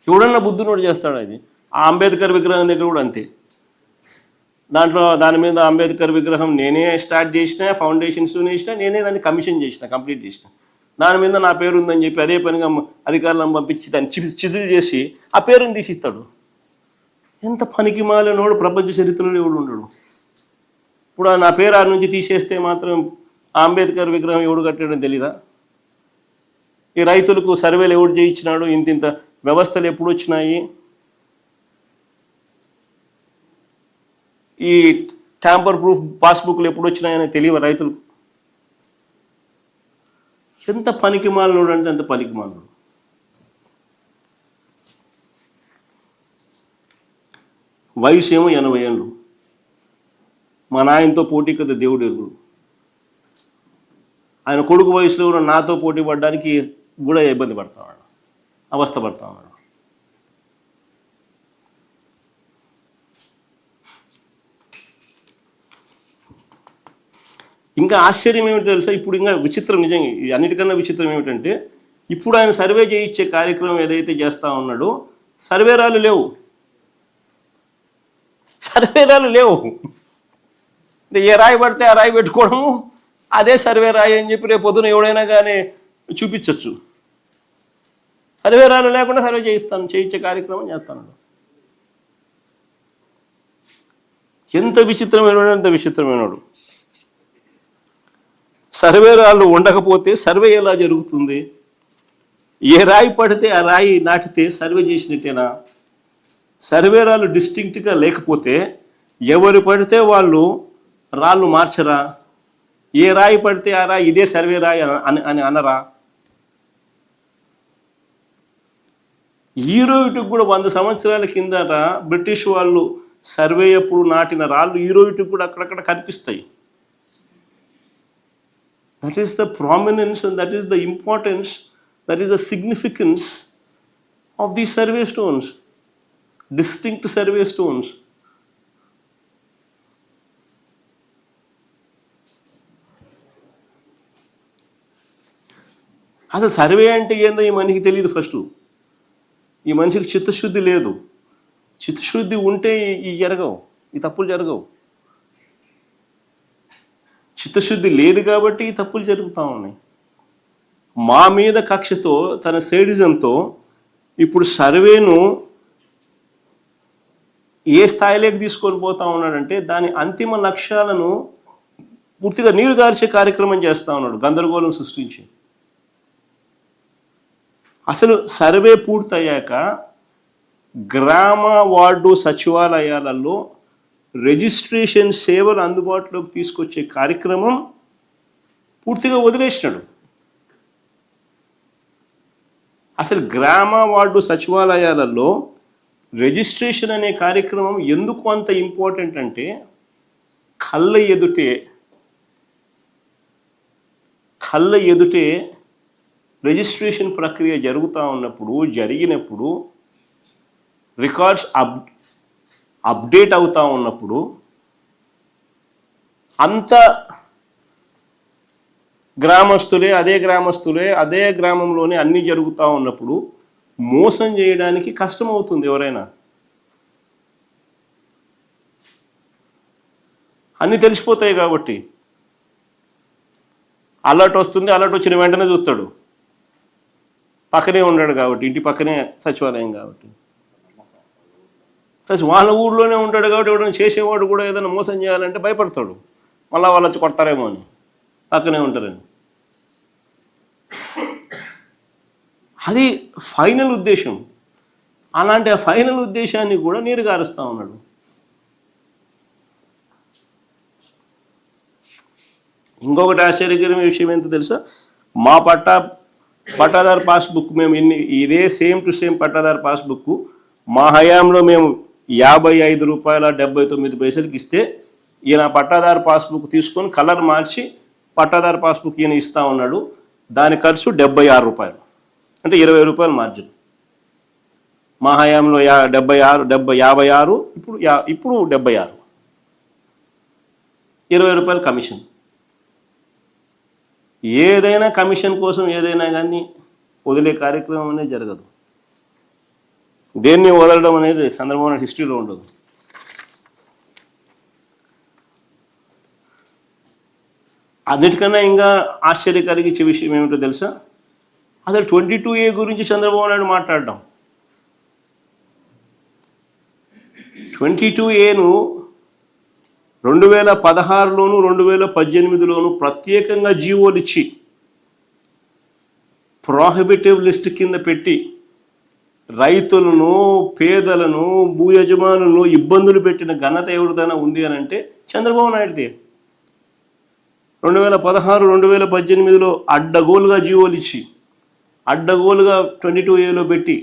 ఎవడన్నా బుద్ధునోడు చేస్తాడు. అది ఆ అంబేద్కర్ విగ్రహం దగ్గర కూడా అంతే. దాని మీద అంబేద్కర్ విగ్రహం నేనే స్టార్ట్ చేసిన, ఫౌండేషన్స్ వేసిన, నేనే దాన్ని కమిషన్ చేసిన, కంప్లీట్ చేసిన. దాని మీద నా పేరు ఉందని చెప్పి అదే పనిగా అధికారులను పంపించి దాన్ని చిజిల్ చేసి ఆ పేరుని తీసిస్తాడు. ఎంత పనికి మాలినోడు ప్రపంచ చరిత్రలో ఎవడు ఉండడు. ఇప్పుడు నా పేరు ఆ నుంచి తీసేస్తే మాత్రం ఆ అంబేద్కర్ విగ్రహం ఎవడు కట్టాడని తెలీదా? ఈ రైతులకు సర్వేలు ఎవడు చేయించినాడు? ఇంత వ్యవస్థలు ఎప్పుడు వచ్చినాయి? ఈ ట్యాంపర్ ప్రూఫ్ పాస్బుక్లు ఎప్పుడు వచ్చినాయని తెలియదు రైతులకు. ఎంత పనికి మాలినోడు అంటే అంత పనికి మాలినోడు. వయసు ఏమో 80 ఏళ్ళు. మా నాయనతో పోటీ కదా దేవుడు ఎరుగుడు. ఆయన కొడుకు వయసులో ఉన్న నాతో పోటీ పడడానికి కూడా ఇబ్బంది పడతా ఉన్నాడు, అవస్థ పడతా ఉన్నాడు. ఇంకా ఆశ్చర్యం ఏమిటి తెలుసా, ఇప్పుడు ఇంకా విచిత్రం, నిజంగా అన్నిటికన్నా విచిత్రం ఏమిటంటే, ఇప్పుడు ఆయన సర్వే చేయించే కార్యక్రమం ఏదైతే చేస్తూ ఉన్నాడో సర్వేరాలు లేవు. అంటే ఏ రాయి పడితే ఆ రాయి పెట్టుకోవడము, అదే సర్వే రాయి అని చెప్పి రేపు పొద్దున ఎవడైనా కానీ చూపించవచ్చు. సర్వేరాలు లేకుండా సర్వే చేయించే కార్యక్రమం చేస్తాను. ఎంత విచిత్రమైనడు, ఎంత విచిత్రమైనడు. సర్వేరాళ్ళు ఉండకపోతే సర్వే ఎలా జరుగుతుంది? ఏ రాయి పడితే ఆ రాయి నాటితే సర్వే చేసినట్టేనా? సర్వేరాళ్ళు డిస్టింక్ట్గా లేకపోతే ఎవరు పడితే వాళ్ళు రాళ్ళు మార్చరా? ఏ రాయి పడితే ఆ రాయి ఇదే సర్వే రాయి అని అనరా? ఈరోజుకి కూడా 100 సంవత్సరాల కిందట బ్రిటిష్ వాళ్ళు సర్వే అప్పుడు నాటిన రాళ్ళు ఈరోజుకి కూడా అక్కడక్కడ కనిపిస్తాయి. That is the prominence and that is the importance, that is the significance of these survey stones, distinct survey stones. అసలు సర్వే అంటే ఏందో ఈ మనిషికి తెలియదు. ఫస్ట్ ఈ మనిషికి చిత్తశుద్ధి లేదు. చిత్తశుద్ధి ఉంటే ఈ జరగవు, ఈ తప్పులు జరగవు. చిత్తశుద్ధి లేదు కాబట్టి ఈ తప్పులు జరుగుతూ ఉన్నాయి. మా మీద కక్షతో, తన సేడిజంతో ఇప్పుడు సర్వేను ఏ స్థాయిలోకి తీసుకొని పోతా ఉన్నాడంటే దాని అంతిమ లక్ష్యాలను పూర్తిగా నీరుగార్చే కార్యక్రమం చేస్తూ ఉన్నాడు, గందరగోళం సృష్టించి. అసలు సర్వే పూర్తయ్యాక గ్రామ వార్డు సచివాలయాలలో రిజిస్ట్రేషన్ సేవలు అందుబాటులోకి తీసుకొచ్చే కార్యక్రమం పూర్తిగా వదిలేసినాడు. అసలు గ్రామ వార్డు సచివాలయాలలో రిజిస్ట్రేషన్ అనే కార్యక్రమం ఎందుకు అంత ఇంపార్టెంట్ అంటే, కళ్ళ ఎదుటే రిజిస్ట్రేషన్ ప్రక్రియ జరిగినప్పుడు రికార్డ్స్ అప్డేట్ అవుతూ ఉన్నప్పుడు అంత గ్రామస్తులే అదే గ్రామంలోనే అన్నీ జరుగుతూ ఉన్నప్పుడు మోసం చేయడానికి కష్టమవుతుంది ఎవరైనా. అన్నీ తెలిసిపోతాయి కాబట్టి అలర్ట్ వస్తుంది, అలర్ట్ వచ్చిన వెంటనే చూస్తాడు. పక్కనే ఉన్నాడు కాబట్టి, ఇంటి పక్కనే సచివాలయం కాబట్టి, ప్లస్ వాళ్ళ ఊళ్ళోనే ఉంటాడు కాబట్టి ఎవరైనా చేసేవాడు కూడా ఏదైనా మోసం చేయాలంటే భయపడతాడు, మళ్ళీ వాళ్ళు వచ్చి కొడతారేమో అని, పక్కనే ఉంటారని. అది ఫైనల్ ఉద్దేశం. అలాంటి ఆ ఫైనల్ ఉద్దేశాన్ని కూడా నీరుగారుస్తూ ఉన్నాడు. ఇంకొకటి ఆశ్చర్యకరమైన విషయం ఏంటో తెలుసా, మా పట్టాదారు పాస్బుక్ మేము ఇదే సేమ్ టు సేమ్ పట్టాదారు పాస్బుక్ మా హయాంలో మేము ₹55.79 ఇస్తే ఈయన పట్టాదారు పాస్బుక్ తీసుకొని కలర్ మార్చి పట్టాదారు పాస్బుక్ ఈయన ఇస్తా ఉన్నాడు. దాని ఖర్చు ₹76, అంటే ₹20 మార్జిన్. మా హయాంలో 56, ఇప్పుడు 76, ₹20 కమిషన్. ఏదైనా కమిషన్ కోసం ఏదైనా కానీ వదిలే కార్యక్రమం అనేది జరగదు. దేన్ని వదలడం అనేది చంద్రబాబు నాయుడు హిస్టరీలో ఉండదు. అన్నిటికన్నా ఇంకా ఆశ్చర్య కలిగించే విషయం ఏమిటో తెలుసా, అసలు 22A గురించి చంద్రబాబు నాయుడు మాట్లాడడం. 22Aను 2016లోను 2018లోను ప్రత్యేకంగా జీవోలు ఇచ్చి ప్రోహిబిటివ్ లిస్ట్ కింద పెట్టి రైతులను, పేదలను, భూ యజమానులను ఇబ్బందులు పెట్టిన ఘనత ఎవరిదైనా ఉంది అని అంటే చంద్రబాబు నాయుడుదే. 2016, 2018లో అడ్డగోలుగా జీవోలు ఇచ్చి అడ్డగోలుగా 22Aలో పెట్టి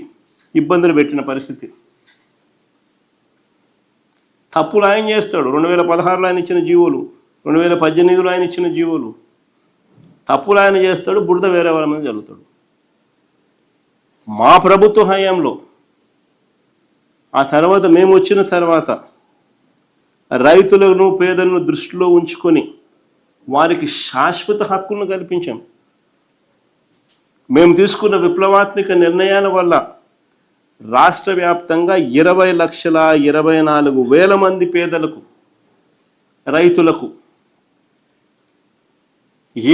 ఇబ్బందులు పెట్టిన పరిస్థితి. తప్పులు ఆయన చేస్తాడు. 2016లో ఆయన ఇచ్చిన జీవోలు, 2018లో ఆయన ఇచ్చిన జీవోలు, తప్పులు ఆయన చేస్తాడు, బురద వేరే వాళ్ళ మీద జరుగుతాడు. మా ప్రభుత్వ హయాంలో, ఆ తర్వాత మేము వచ్చిన తర్వాత రైతులను పేదలను దృష్టిలో ఉంచుకొని వారికి శాశ్వత హక్కులను కల్పించాం. మేము తీసుకున్న విప్లవాత్మక నిర్ణయాల వల్ల రాష్ట్ర వ్యాప్తంగా 20,24,000 మంది పేదలకు, రైతులకు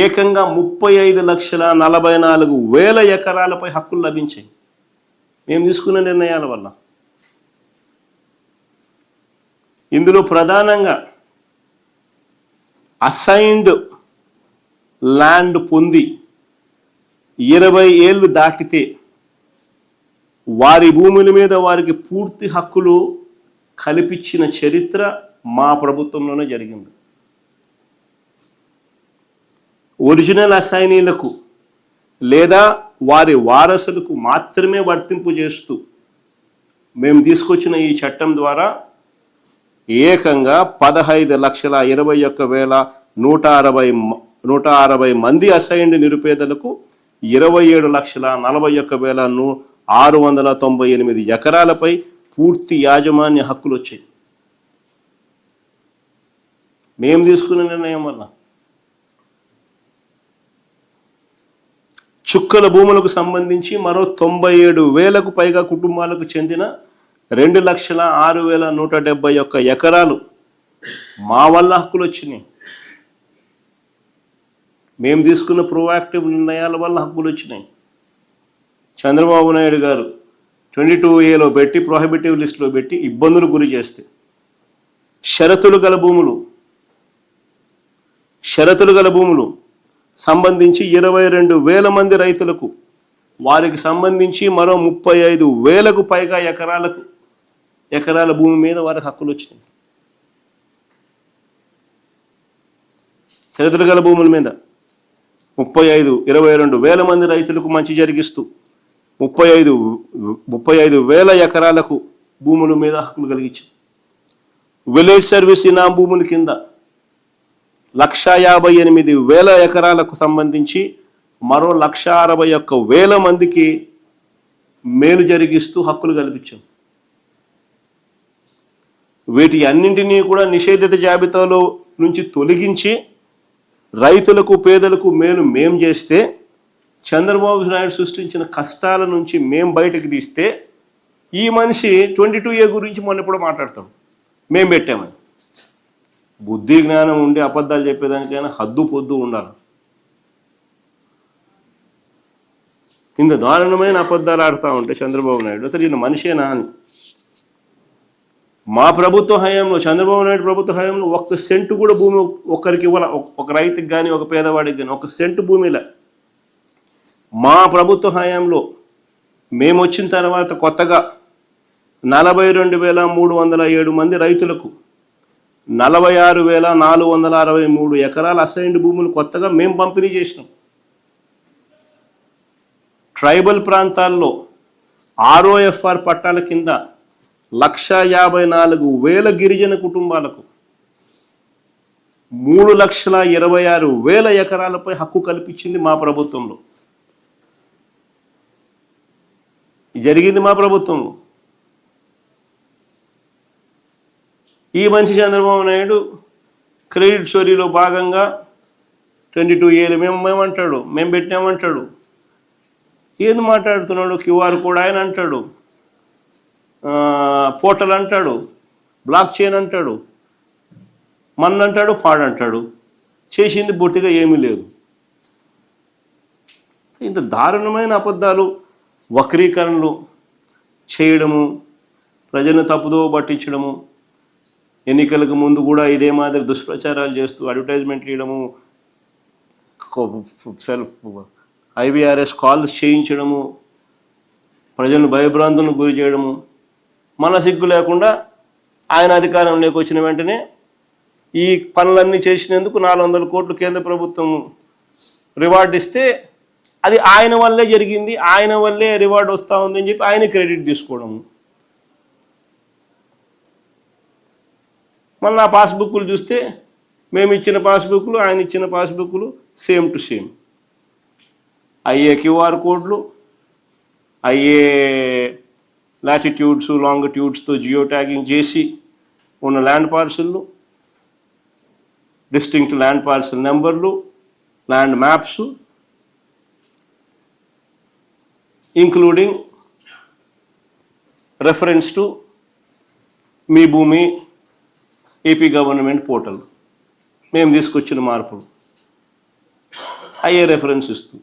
ఏకంగా 35,44,000 ఎకరాలపై హక్కులు లభించాయి మేము తీసుకున్న నిర్ణయాల వల్ల. ఇందులో ప్రధానంగా అసైన్డ్ ల్యాండ్ పొంది 20 ఏళ్ళు దాటితే వారి భూముల మీద వారికి పూర్తి హక్కులు కల్పించిన చరిత్ర మా ప్రభుత్వంలోనే జరిగింది. ఒరిజినల్ అసైనీలకు లేదా వారి వారసులకు మాత్రమే వర్తింపు చేస్తూ మేము తీసుకొచ్చిన ఈ చట్టం ద్వారా ఏకంగా 15,21,160 మంది అసైన్డ్ నిరుపేదలకు 27,41,698 ఎకరాలపై పూర్తి యాజమాన్య హక్కులు వచ్చాయి మేము తీసుకున్న నిర్ణయం వల్ల. చుక్కల భూములకు సంబంధించి మరో 97,000కు పైగా కుటుంబాలకు చెందిన 2,06,171 ఎకరాలు మా వల్ల హక్కులు వచ్చినాయి. మేము తీసుకున్న ప్రోయాక్టివ్ నిర్ణయాల వల్ల హక్కులు వచ్చినాయి. చంద్రబాబు నాయుడు గారు 22A పెట్టి ప్రొహిబిటివ్ లిస్టులో పెట్టి ఇబ్బందులు గురి చేస్తే షరతులు గల భూములు సంబంధించి 22,000 మంది రైతులకు, వారికి సంబంధించి మరో 35,000కు పైగా ఎకరాల భూమి మీద వారికి హక్కులు వచ్చినాయి. షరతులు గల భూముల మీద 22,000 మంది రైతులకు మంచి జరిగిస్తూ 35,000 ఎకరాలకు భూముల మీద హక్కులు కలిగించాం. విలేజ్ సర్వీస్ ఇనాం భూముల కింద 1,58,000 ఎకరాలకు సంబంధించి మరో 1,61,000 మందికి మేలు జరిగిస్తూ హక్కులు కల్పించాం. వీటి అన్నింటినీ కూడా నిషేధిత జాబితాలో నుంచి తొలగించి రైతులకు పేదలకు మేలు మేం చేస్తే, చంద్రబాబు నాయుడు సృష్టించిన కష్టాల నుంచి మేం బయటకు తీస్తే, ఈ మనిషి 22A గురించి మొన్న ఎప్పుడో మాట్లాడతాడు మేం పెట్టామని. బుద్ధి జ్ఞానం ఉండి అబద్ధాలు చెప్పేదానికైనా హద్దు పొద్దు ఉండాలి. ఇంత దారుణమైన అబద్ధాలు ఆడుతూ ఉంటే చంద్రబాబు నాయుడు అసలు ఈయన మనిషేనా అని. మా ప్రభుత్వ హయాంలో, చంద్రబాబు నాయుడు ప్రభుత్వ హయాంలో 1 సెంటు కూడా భూమి ఒకరికి ఇవ్వాల, ఒక రైతుకి కానీ ఒక పేదవాడికి కానీ 1 సెంటు భూమిలా. మా ప్రభుత్వ హయాంలో మేము వచ్చిన తర్వాత కొత్తగా 42,307 మంది రైతులకు 46,463 ఎకరాల అసైన్డ్ భూములు కొత్తగా మేము పంపిణీ చేసినాం. ట్రైబల్ ప్రాంతాల్లో ROFR పట్టాల కింద 1,54,000 గిరిజన కుటుంబాలకు 3,26,000 ఎకరాలపై హక్కు కల్పించింది మా ప్రభుత్వంలో. జరిగింది మా ప్రభుత్వంలో. ఈ మనిషి చంద్రబాబు నాయుడు క్రెడిట్ స్టోరీలో భాగంగా 22A మేమంటాడు, మేము పెట్టామంటాడు. ఏది మాట్లాడుతున్నాడు? QR కోడ్ ఆయన అంటాడు, పోర్టల్ అంటాడు, బ్లాక్ చైన్ అంటాడు, మన్నంటాడు, పాడంటాడు. చేసింది బొట్టిగా ఏమీ లేదు. ఇంత దారుణమైన అబద్ధాలు, వక్రీకరణలు చేయడము, ప్రజలను తప్పుదో పట్టించడము, ఎన్నికలకు ముందు కూడా ఇదే మాదిరి దుష్ప్రచారాలు చేస్తూ అడ్వర్టైజ్మెంట్లు ఇవ్వడము, IVRS కాల్స్ చేయించడము, ప్రజలను భయభ్రాంతులకు గురి చేయడము, మన సిగ్గు లేకుండా ఆయన అధికారంలోకి వచ్చిన వెంటనే ఈ పనులన్నీ చేసినందుకు 400 కోట్లు కేంద్ర ప్రభుత్వం రివార్డు ఇస్తే అది ఆయన వల్లే జరిగింది, ఆయన వల్లే రివార్డు వస్తూ ఉందని చెప్పి ఆయన క్రెడిట్ తీసుకోవడము. మళ్ళీ ఆ పాస్బుక్లు చూస్తే మేము ఇచ్చిన పాస్బుక్లు ఆయన ఇచ్చిన పాస్బుక్లు సేమ్ టు సేమ్. అయ్యే క్యూఆర్ కోడ్లు, అయ్యే లాటిట్యూడ్స్ లాంగిట్యూడ్స్తో జియో ట్యాగింగ్ చేసి ఉన్న ల్యాండ్ పార్సల్లు, డిస్టింక్ట్ ల్యాండ్ పార్సల్ నెంబర్లు, land maps, including reference to మీ భూమి ఏపీ గవర్నమెంట్ పోర్టల్ మేము తీసుకొచ్చిన మార్పులు అయ్యే రెఫరెన్స్ ఇస్తూ